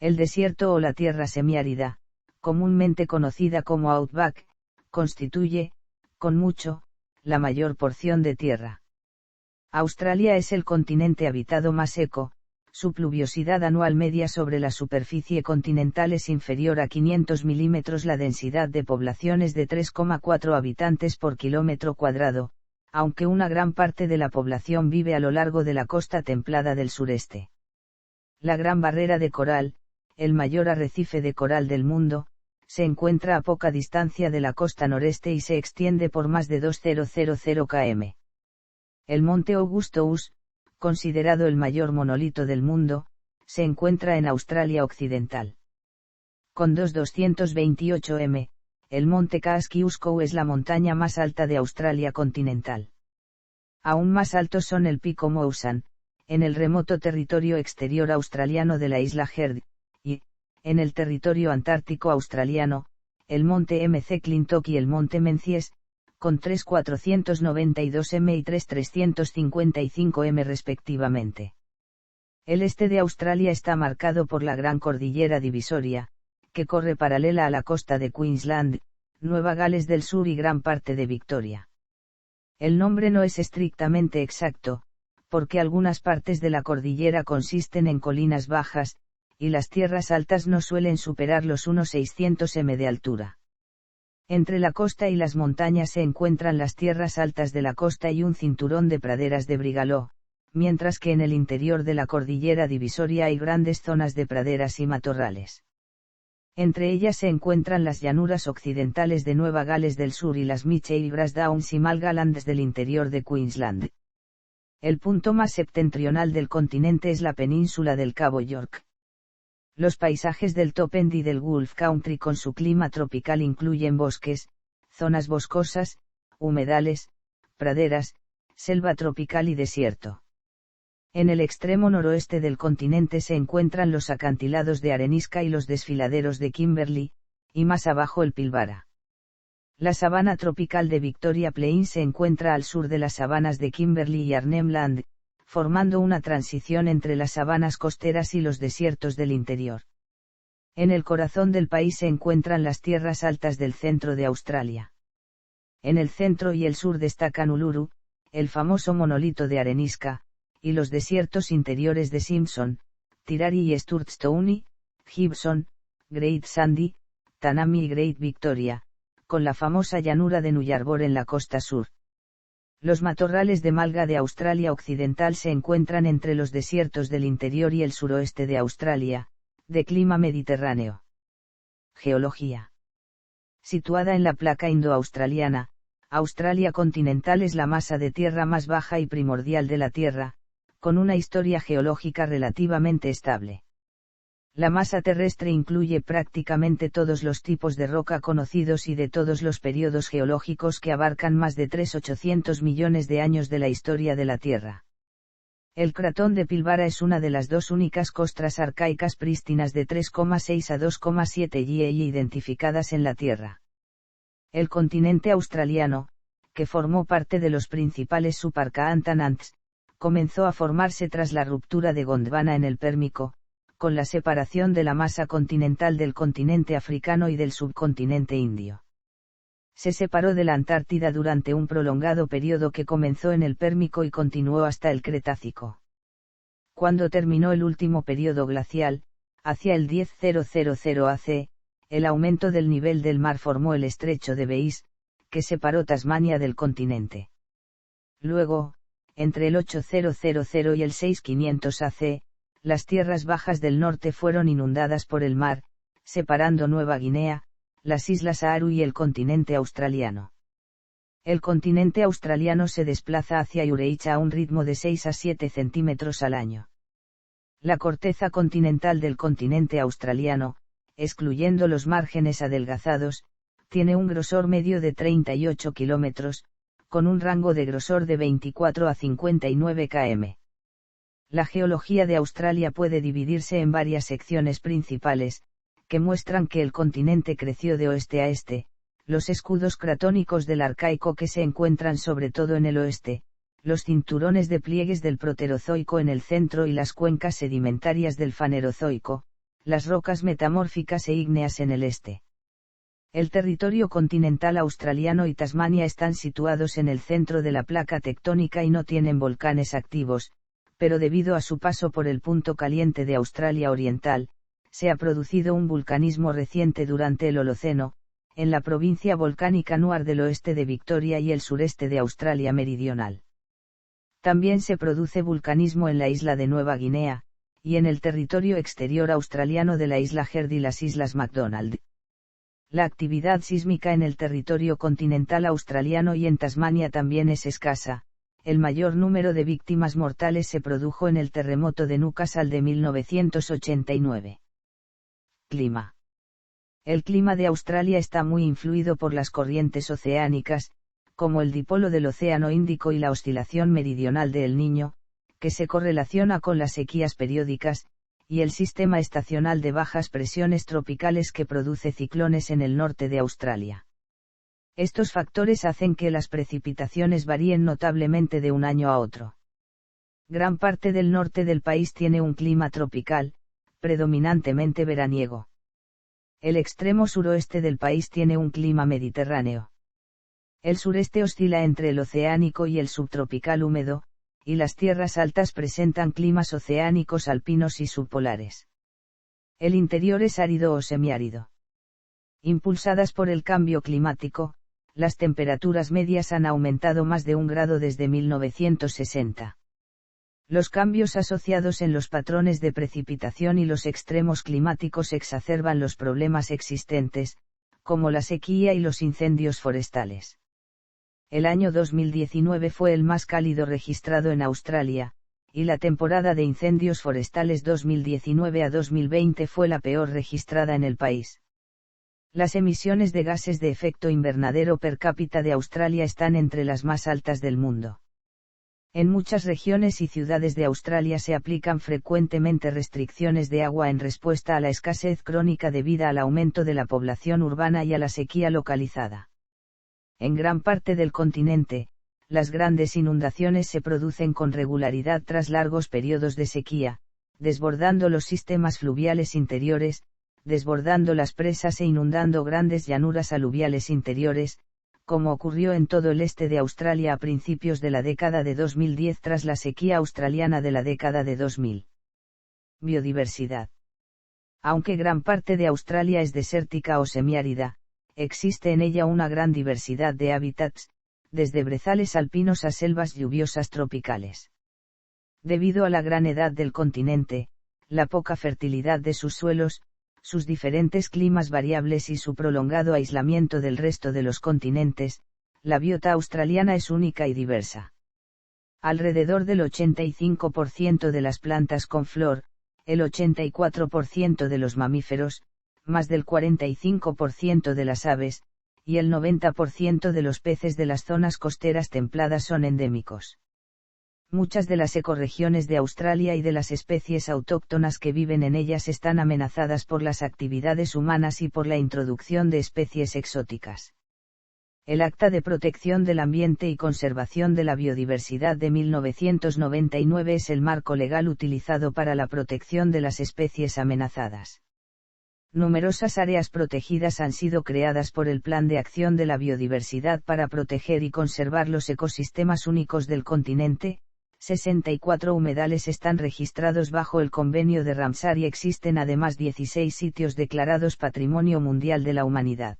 El desierto o la tierra semiárida, comúnmente conocida como outback, constituye, con mucho, la mayor porción de tierra. Australia es el continente habitado más seco, su pluviosidad anual media sobre la superficie continental es inferior a 500 milímetros, la densidad de población es de 3,4 habitantes por kilómetro cuadrado, aunque una gran parte de la población vive a lo largo de la costa templada del sureste. La Gran Barrera de Coral, el mayor arrecife de coral del mundo, se encuentra a poca distancia de la costa noreste y se extiende por más de 2.000 km. El monte Augustus, considerado el mayor monolito del mundo, se encuentra en Australia Occidental. Con 228 m, el monte Kosciuszko es la montaña más alta de Australia continental. Aún más altos son el pico Mousan, en el remoto territorio exterior australiano de la isla Heard, y, en el territorio antártico australiano, el monte McClintock y el monte Menzies, con 3.492 m y 3.355 m respectivamente. El este de Australia está marcado por la Gran Cordillera Divisoria, que corre paralela a la costa de Queensland, Nueva Gales del Sur y gran parte de Victoria. El nombre no es estrictamente exacto, porque algunas partes de la cordillera consisten en colinas bajas, y las tierras altas no suelen superar los unos 600 m de altura. Entre la costa y las montañas se encuentran las tierras altas de la costa y un cinturón de praderas de Brigaló, mientras que en el interior de la cordillera divisoria hay grandes zonas de praderas y matorrales. Entre ellas se encuentran las llanuras occidentales de Nueva Gales del Sur y las Michel Downs y Malgalands del interior de Queensland. El punto más septentrional del continente es la península del Cabo York. Los paisajes del Top End y del Gulf Country con su clima tropical incluyen bosques, zonas boscosas, humedales, praderas, selva tropical y desierto. En el extremo noroeste del continente se encuentran los acantilados de arenisca y los desfiladeros de Kimberley, y más abajo el Pilbara. La sabana tropical de Victoria Plains se encuentra al sur de las sabanas de Kimberley y Arnhem Land, formando una transición entre las sabanas costeras y los desiertos del interior. En el corazón del país se encuentran las tierras altas del centro de Australia. En el centro y el sur destacan Uluru, el famoso monolito de arenisca, y los desiertos interiores de Simpson, Tirari y Sturgeon, Gibson, Great Sandy, Tanami y Great Victoria, con la famosa llanura de Nullarbor en la costa sur. Los matorrales de malga de Australia Occidental se encuentran entre los desiertos del interior y el suroeste de Australia, de clima mediterráneo. Geología. Situada en la placa indo-australiana, Australia continental es la masa de tierra más baja y primordial de la Tierra, con una historia geológica relativamente estable. La masa terrestre incluye prácticamente todos los tipos de roca conocidos y de todos los periodos geológicos que abarcan más de 3.800 millones de años de la historia de la Tierra. El cratón de Pilbara es una de las dos únicas costras arcaicas prístinas de 3,6 a 2,7 GeE identificadas en la Tierra. El continente australiano, que formó parte de los principales supercontinentes, comenzó a formarse tras la ruptura de Gondwana en el Pérmico, con la separación de la masa continental del continente africano y del subcontinente indio. Se separó de la Antártida durante un prolongado periodo que comenzó en el Pérmico y continuó hasta el Cretácico. Cuando terminó el último periodo glacial, hacia el 10.000 AC, el aumento del nivel del mar formó el estrecho de Base, que separó Tasmania del continente. Luego, entre el 8.000 y el 6.500 AC, las tierras bajas del norte fueron inundadas por el mar, separando Nueva Guinea, las islas Aru y el continente australiano. El continente australiano se desplaza hacia Ureicha a un ritmo de 6 a 7 centímetros al año. La corteza continental del continente australiano, excluyendo los márgenes adelgazados, tiene un grosor medio de 38 kilómetros, con un rango de grosor de 24 a 59 km. La geología de Australia puede dividirse en varias secciones principales, que muestran que el continente creció de oeste a este, los escudos cratónicos del Arcaico que se encuentran sobre todo en el oeste, los cinturones de pliegues del Proterozoico en el centro y las cuencas sedimentarias del Fanerozoico, las rocas metamórficas e ígneas en el este. El territorio continental australiano y Tasmania están situados en el centro de la placa tectónica y no tienen volcanes activos, pero debido a su paso por el punto caliente de Australia Oriental, se ha producido un vulcanismo reciente durante el Holoceno, en la provincia volcánica Nuar del oeste de Victoria y el sureste de Australia Meridional. También se produce vulcanismo en la isla de Nueva Guinea, y en el territorio exterior australiano de la isla Heard y las islas McDonald. La actividad sísmica en el territorio continental australiano y en Tasmania también es escasa. El mayor número de víctimas mortales se produjo en el terremoto de Newcastle de 1989. Clima. El clima de Australia está muy influido por las corrientes oceánicas, como el dipolo del Océano Índico y la oscilación meridional de El Niño, que se correlaciona con las sequías periódicas, y el sistema estacional de bajas presiones tropicales que produce ciclones en el norte de Australia. Estos factores hacen que las precipitaciones varíen notablemente de un año a otro. Gran parte del norte del país tiene un clima tropical, predominantemente veraniego. El extremo suroeste del país tiene un clima mediterráneo. El sureste oscila entre el oceánico y el subtropical húmedo, y las tierras altas presentan climas oceánicos alpinos y subpolares. El interior es árido o semiárido. Impulsadas por el cambio climático, las temperaturas medias han aumentado más de 1 grado desde 1960. Los cambios asociados en los patrones de precipitación y los extremos climáticos exacerban los problemas existentes, como la sequía y los incendios forestales. El año 2019 fue el más cálido registrado en Australia, y la temporada de incendios forestales 2019 a 2020 fue la peor registrada en el país. Las emisiones de gases de efecto invernadero per cápita de Australia están entre las más altas del mundo. En muchas regiones y ciudades de Australia se aplican frecuentemente restricciones de agua en respuesta a la escasez crónica debida al aumento de la población urbana y a la sequía localizada. En gran parte del continente, las grandes inundaciones se producen con regularidad tras largos periodos de sequía, desbordando los sistemas fluviales interiores, desbordando las presas e inundando grandes llanuras aluviales interiores, como ocurrió en todo el este de Australia a principios de la década de 2010 tras la sequía australiana de la década de 2000. Biodiversidad. Aunque gran parte de Australia es desértica o semiárida, existe en ella una gran diversidad de hábitats, desde brezales alpinos a selvas lluviosas tropicales. Debido a la gran edad del continente, la poca fertilidad de sus suelos, sus diferentes climas variables y su prolongado aislamiento del resto de los continentes, la biota australiana es única y diversa. Alrededor del 85% de las plantas con flor, el 84% de los mamíferos, más del 45% de las aves, y el 90% de los peces de las zonas costeras templadas son endémicos. Muchas de las ecorregiones de Australia y de las especies autóctonas que viven en ellas están amenazadas por las actividades humanas y por la introducción de especies exóticas. El Acta de Protección del Ambiente y Conservación de la Biodiversidad de 1999 es el marco legal utilizado para la protección de las especies amenazadas. Numerosas áreas protegidas han sido creadas por el Plan de Acción de la Biodiversidad para proteger y conservar los ecosistemas únicos del continente. 64 humedales están registrados bajo el Convenio de Ramsar y existen además 16 sitios declarados Patrimonio Mundial de la Humanidad.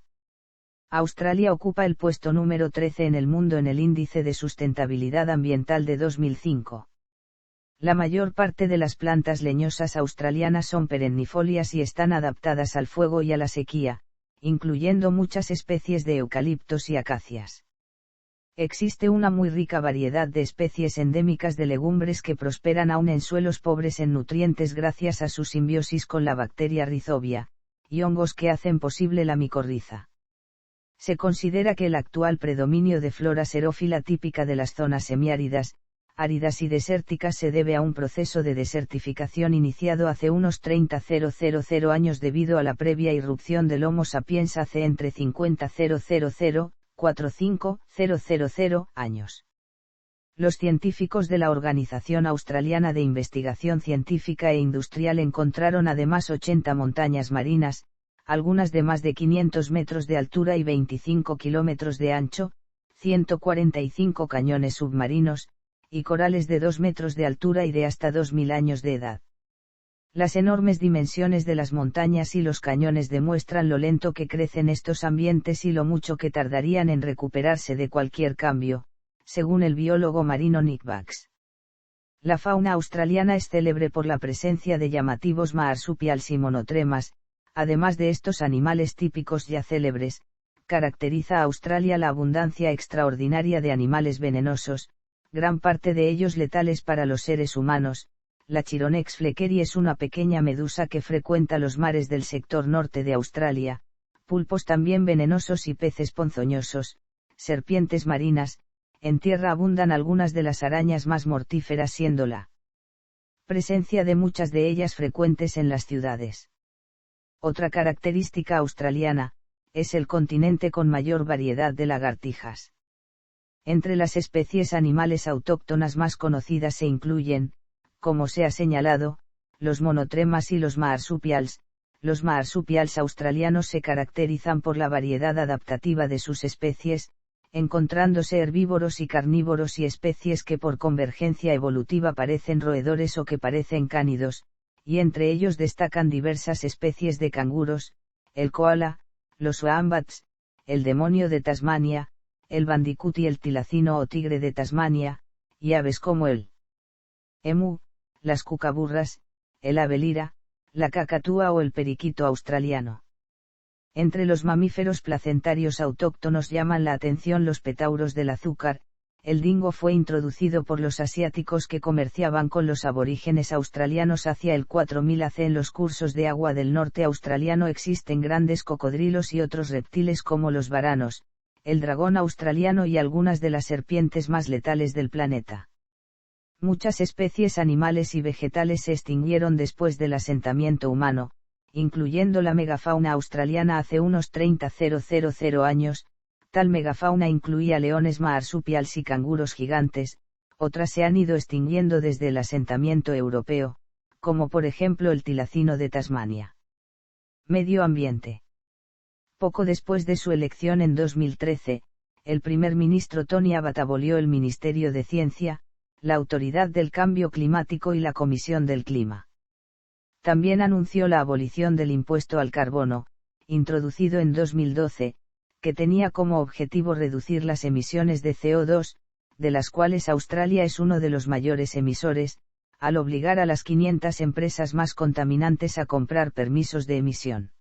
Australia ocupa el puesto número 13 en el mundo en el Índice de Sustentabilidad Ambiental de 2005. La mayor parte de las plantas leñosas australianas son perennifolias y están adaptadas al fuego y a la sequía, incluyendo muchas especies de eucaliptos y acacias. Existe una muy rica variedad de especies endémicas de legumbres que prosperan aún en suelos pobres en nutrientes gracias a su simbiosis con la bacteria Rhizobia, y hongos que hacen posible la micorriza. Se considera que el actual predominio de flora xerófila típica de las zonas semiáridas, áridas y desérticas se debe a un proceso de desertificación iniciado hace unos 30.000 años debido a la previa irrupción del Homo sapiens hace entre 50.000 y 45.000 años. Los científicos de la Organización Australiana de Investigación Científica e Industrial encontraron además 80 montañas marinas, algunas de más de 500 metros de altura y 25 kilómetros de ancho, 145 cañones submarinos, y corales de 2 metros de altura y de hasta 2000 años de edad. Las enormes dimensiones de las montañas y los cañones demuestran lo lento que crecen estos ambientes y lo mucho que tardarían en recuperarse de cualquier cambio, según el biólogo marino Nick Bax. La fauna australiana es célebre por la presencia de llamativos marsupials y monotremas. Además de estos animales típicos ya célebres, caracteriza a Australia la abundancia extraordinaria de animales venenosos, gran parte de ellos letales para los seres humanos. La Chironex fleckeri es una pequeña medusa que frecuenta los mares del sector norte de Australia, pulpos también venenosos y peces ponzoñosos, serpientes marinas. En tierra abundan algunas de las arañas más mortíferas, siendo la presencia de muchas de ellas frecuentes en las ciudades. Otra característica australiana, es el continente con mayor variedad de lagartijas. Entre las especies animales autóctonas más conocidas se incluyen, como se ha señalado, los monotremas y los marsupials. Los marsupials australianos se caracterizan por la variedad adaptativa de sus especies, encontrándose herbívoros y carnívoros y especies que por convergencia evolutiva parecen roedores o que parecen cánidos, y entre ellos destacan diversas especies de canguros, el koala, los wombats, el demonio de Tasmania, el bandicoot y el tilacino o tigre de Tasmania, y aves como el emu, las cucaburras, el ave lira, la cacatúa o el periquito australiano. Entre los mamíferos placentarios autóctonos llaman la atención los petauros del azúcar. El dingo fue introducido por los asiáticos que comerciaban con los aborígenes australianos hacia el 4000 AC. En los cursos de agua del norte australiano existen grandes cocodrilos y otros reptiles como los varanos, el dragón australiano y algunas de las serpientes más letales del planeta. Muchas especies animales y vegetales se extinguieron después del asentamiento humano, incluyendo la megafauna australiana hace unos 30.000 años. Tal megafauna incluía leones marsupials y canguros gigantes. Otras se han ido extinguiendo desde el asentamiento europeo, como por ejemplo el tilacino de Tasmania. Medio ambiente. Poco después de su elección en 2013, el primer ministro Tony Abbott abolió el Ministerio de Ciencia, la Autoridad del Cambio Climático y la Comisión del Clima. También anunció la abolición del impuesto al carbono, introducido en 2012, que tenía como objetivo reducir las emisiones de CO2, de las cuales Australia es uno de los mayores emisores, al obligar a las 500 empresas más contaminantes a comprar permisos de emisión.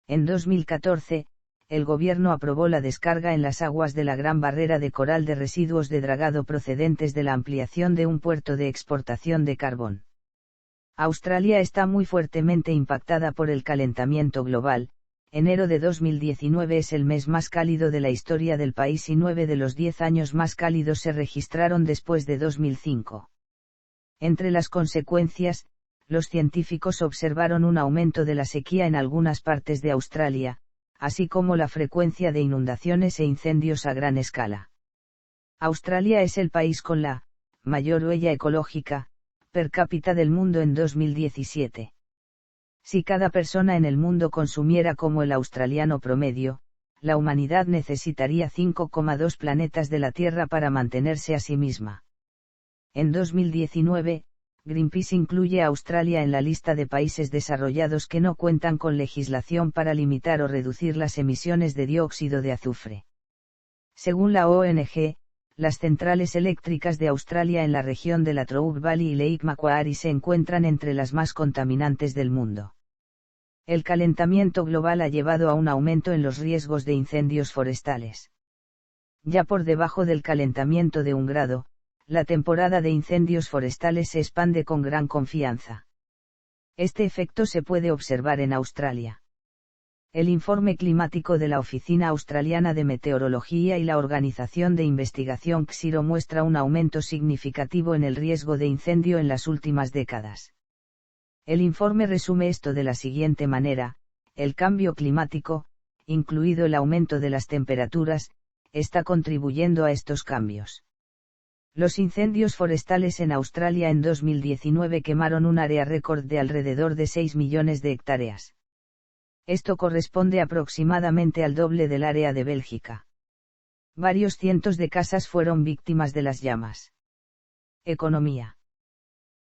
En 2014, el gobierno aprobó la descarga en las aguas de la Gran Barrera de Coral de residuos de dragado procedentes de la ampliación de un puerto de exportación de carbón. Australia está muy fuertemente impactada por el calentamiento global. Enero de 2019 es el mes más cálido de la historia del país y 9 de los 10 años más cálidos se registraron después de 2005. Entre las consecuencias, los científicos observaron un aumento de la sequía en algunas partes de Australia, así como la frecuencia de inundaciones e incendios a gran escala. Australia es el país con la mayor huella ecológica per cápita del mundo en 2017. Si cada persona en el mundo consumiera como el australiano promedio, la humanidad necesitaría 5,2 planetas de la Tierra para mantenerse a sí misma. En 2019, Greenpeace incluye a Australia en la lista de países desarrollados que no cuentan con legislación para limitar o reducir las emisiones de dióxido de azufre. Según la ONG, las centrales eléctricas de Australia en la región de la Latrobe Valley y Lake Macquarie se encuentran entre las más contaminantes del mundo. El calentamiento global ha llevado a un aumento en los riesgos de incendios forestales. Ya por debajo del calentamiento de 1 grado, la temporada de incendios forestales se expande con gran confianza. Este efecto se puede observar en Australia. El informe climático de la Oficina Australiana de Meteorología y la Organización de Investigación CSIRO muestra un aumento significativo en el riesgo de incendio en las últimas décadas. El informe resume esto de la siguiente manera: el cambio climático, incluido el aumento de las temperaturas, está contribuyendo a estos cambios. Los incendios forestales en Australia en 2019 quemaron un área récord de alrededor de 6 millones de hectáreas. Esto corresponde aproximadamente al doble del área de Bélgica. Varios cientos de casas fueron víctimas de las llamas. Economía.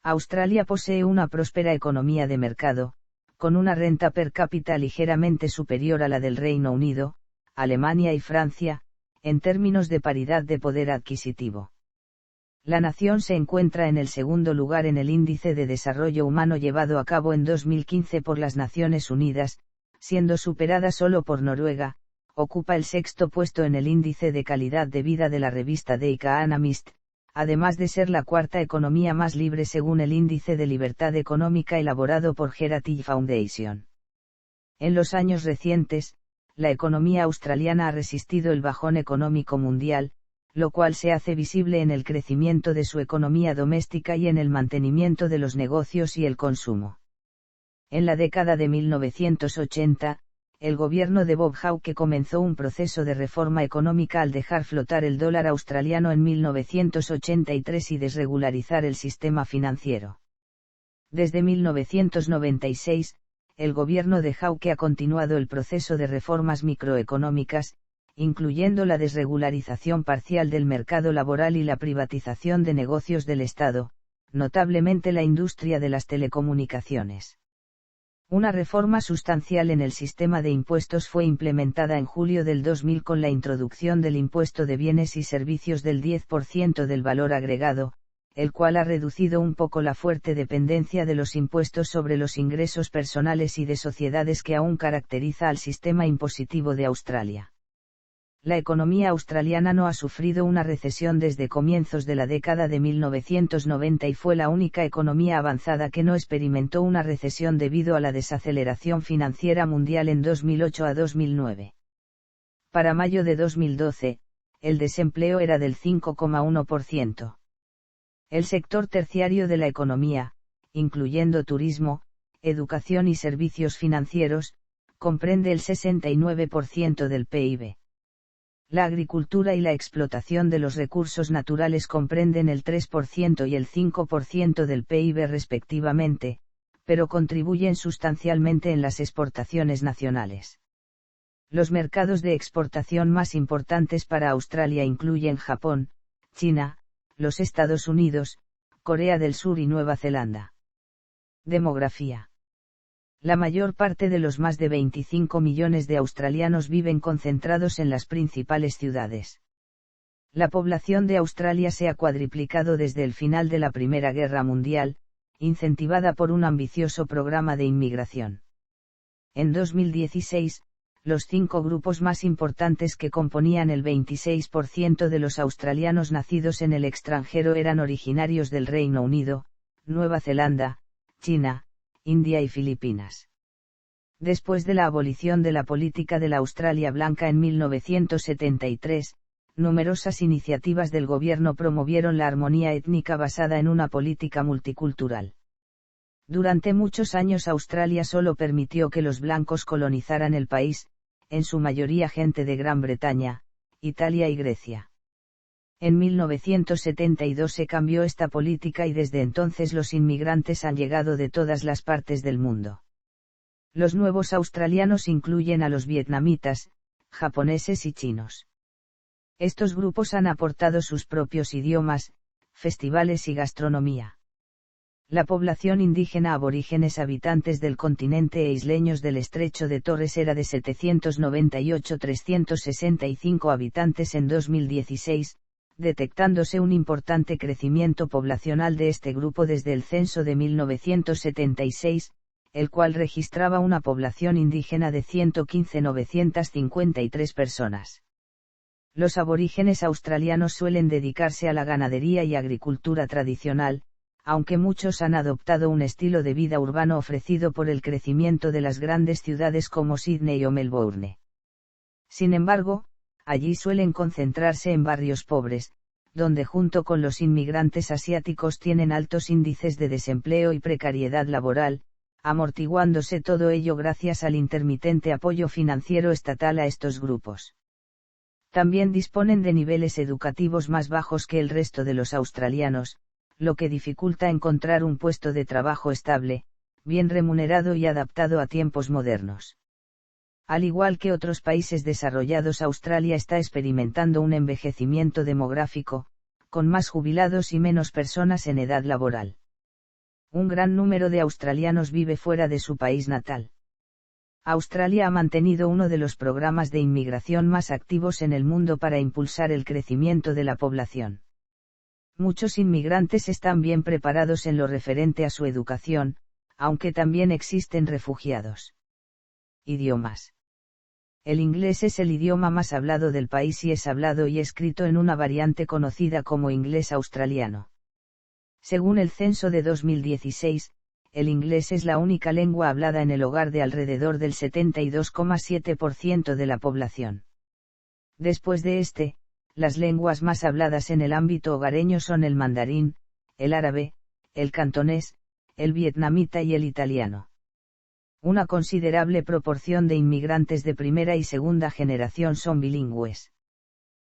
Australia posee una próspera economía de mercado, con una renta per cápita ligeramente superior a la del Reino Unido, Alemania y Francia, en términos de paridad de poder adquisitivo. La nación se encuentra en el segundo lugar en el Índice de Desarrollo Humano llevado a cabo en 2015 por las Naciones Unidas, siendo superada solo por Noruega. Ocupa el sexto puesto en el índice de calidad de vida de la revista The Economist, además de ser la cuarta economía más libre según el índice de libertad económica elaborado por Heritage Foundation. En los años recientes, la economía australiana ha resistido el bajón económico mundial, lo cual se hace visible en el crecimiento de su economía doméstica y en el mantenimiento de los negocios y el consumo. En la década de 1980, el gobierno de Bob Hawke comenzó un proceso de reforma económica al dejar flotar el dólar australiano en 1983 y desregularizar el sistema financiero. Desde 1996, el gobierno de Hawke ha continuado el proceso de reformas microeconómicas, incluyendo la desregularización parcial del mercado laboral y la privatización de negocios del Estado, notablemente la industria de las telecomunicaciones. Una reforma sustancial en el sistema de impuestos fue implementada en julio del 2000 con la introducción del impuesto de bienes y servicios del 10% del valor agregado, el cual ha reducido un poco la fuerte dependencia de los impuestos sobre los ingresos personales y de sociedades que aún caracteriza al sistema impositivo de Australia. La economía australiana no ha sufrido una recesión desde comienzos de la década de 1990 y fue la única economía avanzada que no experimentó una recesión debido a la desaceleración financiera mundial en 2008 a 2009. Para mayo de 2012, el desempleo era del 5,1%. El sector terciario de la economía, incluyendo turismo, educación y servicios financieros, comprende el 69% del PIB. La agricultura y la explotación de los recursos naturales comprenden el 3% y el 5% del PIB respectivamente, pero contribuyen sustancialmente en las exportaciones nacionales. Los mercados de exportación más importantes para Australia incluyen Japón, China, los Estados Unidos, Corea del Sur y Nueva Zelanda. Demografía. La mayor parte de los más de 25 millones de australianos viven concentrados en las principales ciudades. La población de Australia se ha cuadriplicado desde el final de la Primera Guerra Mundial, incentivada por un ambicioso programa de inmigración. En 2016, los 5 grupos más importantes que componían el 26% de los australianos nacidos en el extranjero eran originarios del Reino Unido, Nueva Zelanda, China, India y Filipinas. Después de la abolición de la política de la Australia Blanca en 1973, numerosas iniciativas del gobierno promovieron la armonía étnica basada en una política multicultural. Durante muchos años Australia solo permitió que los blancos colonizaran el país, en su mayoría gente de Gran Bretaña, Italia y Grecia. En 1972 se cambió esta política y desde entonces los inmigrantes han llegado de todas las partes del mundo. Los nuevos australianos incluyen a los vietnamitas, japoneses y chinos. Estos grupos han aportado sus propios idiomas, festivales y gastronomía. La población indígena aborígenes habitantes del continente e isleños del estrecho de Torres era de 798-365 habitantes en 2016, detectándose un importante crecimiento poblacional de este grupo desde el censo de 1976, el cual registraba una población indígena de 115.953 personas. Los aborígenes australianos suelen dedicarse a la ganadería y agricultura tradicional, aunque muchos han adoptado un estilo de vida urbano ofrecido por el crecimiento de las grandes ciudades como Sydney o Melbourne. Sin embargo, allí suelen concentrarse en barrios pobres, donde junto con los inmigrantes asiáticos tienen altos índices de desempleo y precariedad laboral, amortiguándose todo ello gracias al intermitente apoyo financiero estatal a estos grupos. También disponen de niveles educativos más bajos que el resto de los australianos, lo que dificulta encontrar un puesto de trabajo estable, bien remunerado y adaptado a tiempos modernos. Al igual que otros países desarrollados, Australia está experimentando un envejecimiento demográfico, con más jubilados y menos personas en edad laboral. Un gran número de australianos vive fuera de su país natal. Australia ha mantenido uno de los programas de inmigración más activos en el mundo para impulsar el crecimiento de la población. Muchos inmigrantes están bien preparados en lo referente a su educación, aunque también existen refugiados. Idiomas. El inglés es el idioma más hablado del país y es hablado y escrito en una variante conocida como inglés australiano. Según el censo de 2016, el inglés es la única lengua hablada en el hogar de alrededor del 72,7% de la población. Después de las lenguas más habladas en el ámbito hogareño son el mandarín, el árabe, el cantonés, el vietnamita y el italiano. Una considerable proporción de inmigrantes de primera y segunda generación son bilingües.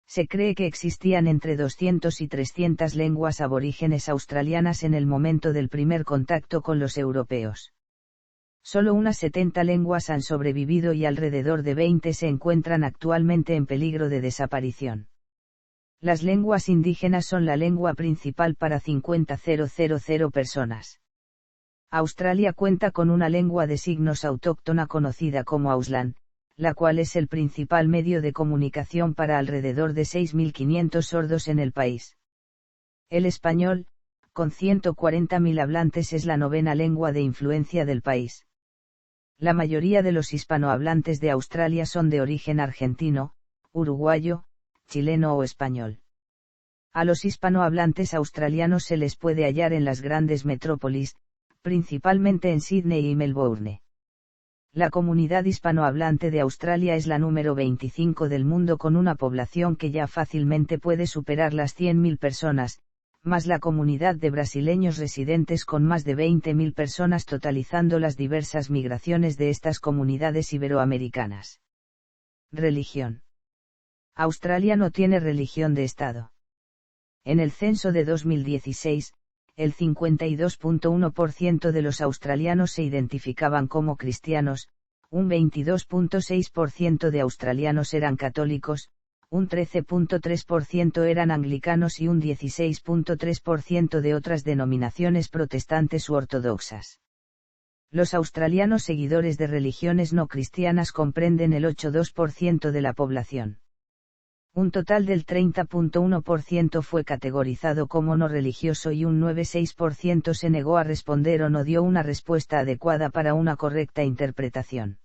Se cree que existían entre 200 y 300 lenguas aborígenes australianas en el momento del primer contacto con los europeos. Solo unas 70 lenguas han sobrevivido y alrededor de 20 se encuentran actualmente en peligro de desaparición. Las lenguas indígenas son la lengua principal para 50.000 personas. Australia cuenta con una lengua de signos autóctona conocida como Auslan, la cual es el principal medio de comunicación para alrededor de 6.500 sordos en el país. El español, con 140.000 hablantes, es la novena lengua de influencia del país. La mayoría de los hispanohablantes de Australia son de origen argentino, uruguayo, chileno o español. A los hispanohablantes australianos se les puede hallar en las grandes metrópolis, principalmente en Sídney y Melbourne. La comunidad hispanohablante de Australia es la número 25 del mundo, con una población que ya fácilmente puede superar las 100.000 personas, más la comunidad de brasileños residentes con más de 20.000 personas, totalizando las diversas migraciones de estas comunidades iberoamericanas. Religión. Australia no tiene religión de Estado. En el censo de 2016, el 52,1% de los australianos se identificaban como cristianos, un 22,6% de australianos eran católicos, un 13,3% eran anglicanos y un 16,3% de otras denominaciones protestantes u ortodoxas. Los australianos seguidores de religiones no cristianas comprenden el 8,2% de la población. Un total del 30,1% fue categorizado como no religioso y un 9,6% se negó a responder o no dio una respuesta adecuada para una correcta interpretación.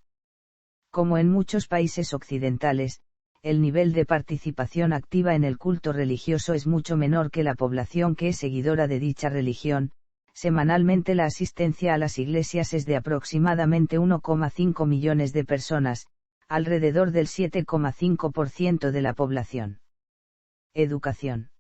Como en muchos países occidentales, el nivel de participación activa en el culto religioso es mucho menor que la población que es seguidora de dicha religión. Semanalmente la asistencia a las iglesias es de aproximadamente 1,5 millones de personas, alrededor del 7,5% de la población. Educación.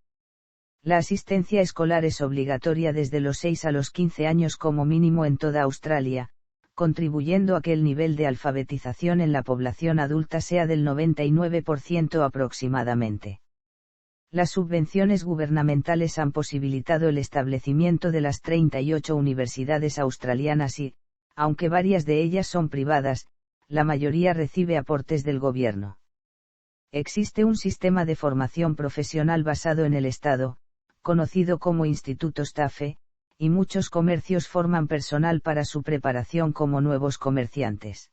La asistencia escolar es obligatoria desde los 6 a los 15 años como mínimo en toda Australia, contribuyendo a que el nivel de alfabetización en la población adulta sea del 99% aproximadamente. Las subvenciones gubernamentales han posibilitado el establecimiento de las 38 universidades australianas y, aunque varias de ellas son privadas, la mayoría recibe aportes del gobierno. Existe un sistema de formación profesional basado en el Estado, conocido como Instituto Staffe, y muchos comercios forman personal para su preparación como nuevos comerciantes.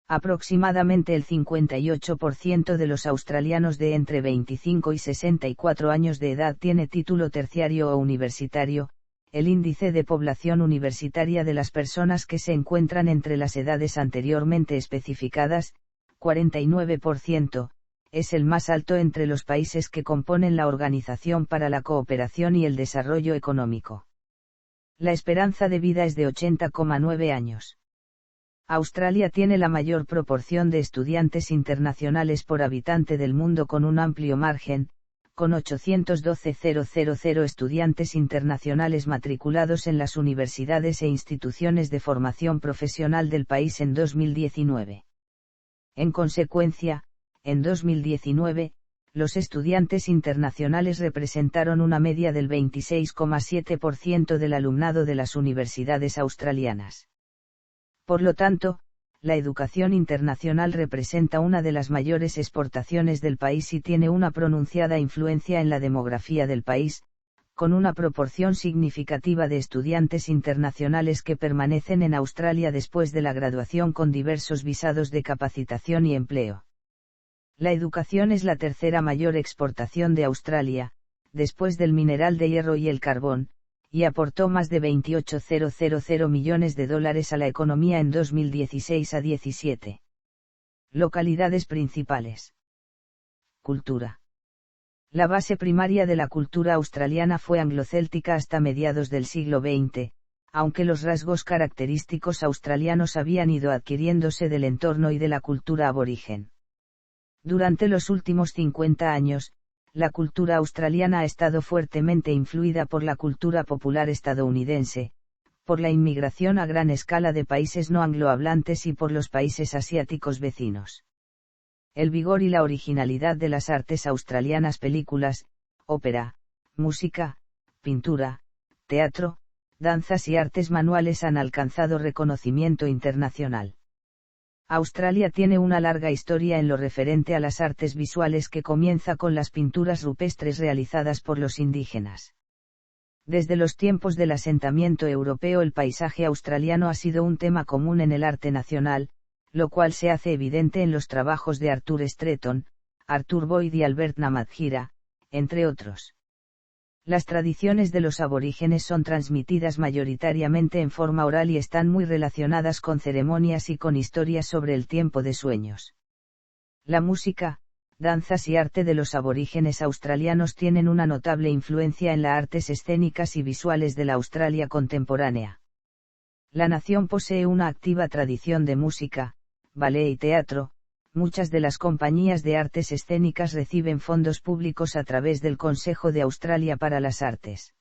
Aproximadamente el 58% de los australianos de entre 25 y 64 años de edad tiene título terciario o universitario. El índice de población universitaria de las personas que se encuentran entre las edades anteriormente especificadas, 49%, es el más alto entre los países que componen la Organización para la Cooperación y el Desarrollo Económico. La esperanza de vida es de 80,9 años. Australia tiene la mayor proporción de estudiantes internacionales por habitante del mundo, con un amplio margen, con 812.000 estudiantes internacionales matriculados en las universidades e instituciones de formación profesional del país en 2019. En consecuencia, En 2019, los estudiantes internacionales representaron una media del 26,7% del alumnado de las universidades australianas. Por lo tanto, la educación internacional representa una de las mayores exportaciones del país y tiene una pronunciada influencia en la demografía del país, con una proporción significativa de estudiantes internacionales que permanecen en Australia después de la graduación con diversos visados de capacitación y empleo. La educación es la tercera mayor exportación de Australia, después del mineral de hierro y el carbón, y aportó más de 28.000 millones de dólares a la economía en 2016 a 17. Localidades principales. Cultura. La base primaria de la cultura australiana fue anglocéltica hasta mediados del siglo XX, aunque los rasgos característicos australianos habían ido adquiriéndose del entorno y de la cultura aborigen. Durante los últimos 50 años, la cultura australiana ha estado fuertemente influida por la cultura popular estadounidense, por la inmigración a gran escala de países no anglohablantes y por los países asiáticos vecinos. El vigor y la originalidad de las artes australianas, películas, ópera, música, pintura, teatro, danzas y artes manuales han alcanzado reconocimiento internacional. Australia tiene una larga historia en lo referente a las artes visuales que comienza con las pinturas rupestres realizadas por los indígenas. Desde los tiempos del asentamiento europeo el paisaje australiano ha sido un tema común en el arte nacional, lo cual se hace evidente en los trabajos de Arthur Stretton, Arthur Boyd y Albert Namatjira, entre otros. Las tradiciones de los aborígenes son transmitidas mayoritariamente en forma oral y están muy relacionadas con ceremonias y con historias sobre el tiempo de sueños. La música, danzas y arte de los aborígenes australianos tienen una notable influencia en las artes escénicas y visuales de la Australia contemporánea. La nación posee una activa tradición de música, ballet y teatro. Muchas de las compañías de artes escénicas reciben fondos públicos a través del Consejo de Australia para las Artes.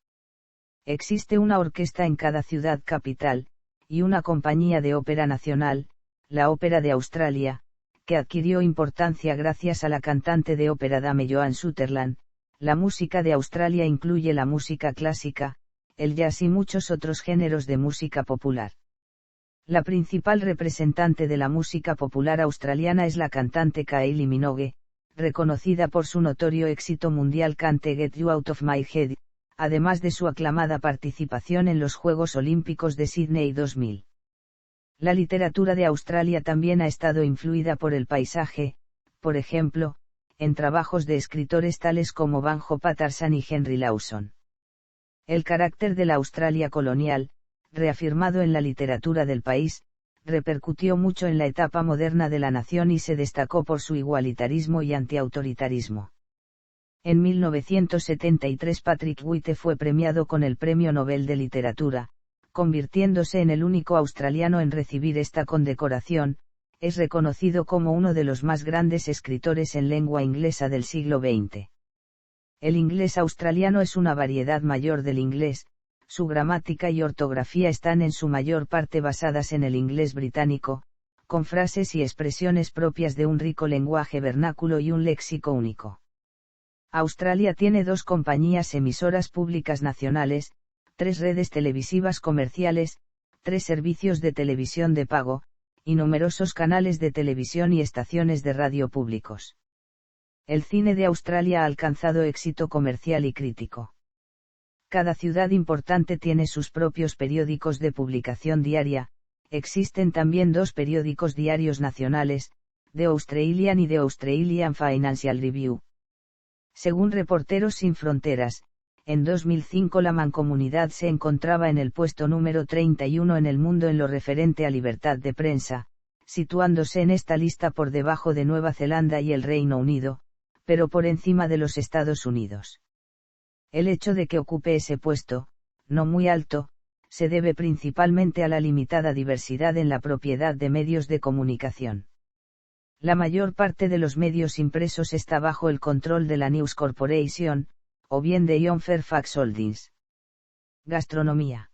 Existe una orquesta en cada ciudad capital, y una compañía de ópera nacional, la Ópera de Australia, que adquirió importancia gracias a la cantante de ópera Dame Joan Sutherland. La música de Australia incluye la música clásica, el jazz y muchos otros géneros de música popular. La principal representante de la música popular australiana es la cantante Kylie Minogue, reconocida por su notorio éxito mundial Can't Get You Out of My Head, además de su aclamada participación en los Juegos Olímpicos de Sydney 2000. La literatura de Australia también ha estado influida por el paisaje, por ejemplo, en trabajos de escritores tales como Banjo Patterson y Henry Lawson. El carácter de la Australia colonial, reafirmado en la literatura del país, repercutió mucho en la etapa moderna de la nación y se destacó por su igualitarismo y antiautoritarismo. En 1973 Patrick White fue premiado con el Premio Nobel de Literatura, convirtiéndose en el único australiano en recibir esta condecoración. Es reconocido como uno de los más grandes escritores en lengua inglesa del siglo XX. El inglés australiano es una variedad mayor del inglés. Su gramática y ortografía están en su mayor parte basadas en el inglés británico, con frases y expresiones propias de un rico lenguaje vernáculo y un léxico único. Australia tiene 2 compañías emisoras públicas nacionales, 3 redes televisivas comerciales, 3 servicios de televisión de pago, y numerosos canales de televisión y estaciones de radio públicos. El cine de Australia ha alcanzado éxito comercial y crítico. Cada ciudad importante tiene sus propios periódicos de publicación diaria. Existen también 2 periódicos diarios nacionales, The Australian y The Australian Financial Review. Según Reporteros Sin Fronteras, en 2005 la Mancomunidad se encontraba en el puesto número 31 en el mundo en lo referente a libertad de prensa, situándose en esta lista por debajo de Nueva Zelanda y el Reino Unido, pero por encima de los Estados Unidos. El hecho de que ocupe ese puesto, no muy alto, se debe principalmente a la limitada diversidad en la propiedad de medios de comunicación. La mayor parte de los medios impresos está bajo el control de la News Corporation, o bien de Ion Fairfax Holdings. Gastronomía.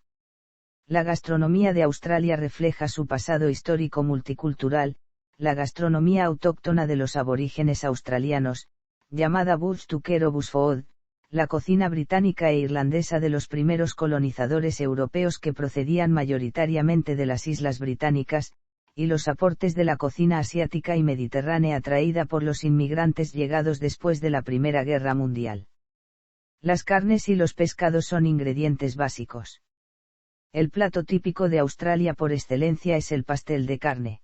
La gastronomía de Australia refleja su pasado histórico multicultural, la gastronomía autóctona de los aborígenes australianos, llamada bush tucker o bushfood, la cocina británica e irlandesa de los primeros colonizadores europeos que procedían mayoritariamente de las islas británicas, y los aportes de la cocina asiática y mediterránea traída por los inmigrantes llegados después de la Primera Guerra Mundial. Las carnes y los pescados son ingredientes básicos. El plato típico de Australia por excelencia es el pastel de carne.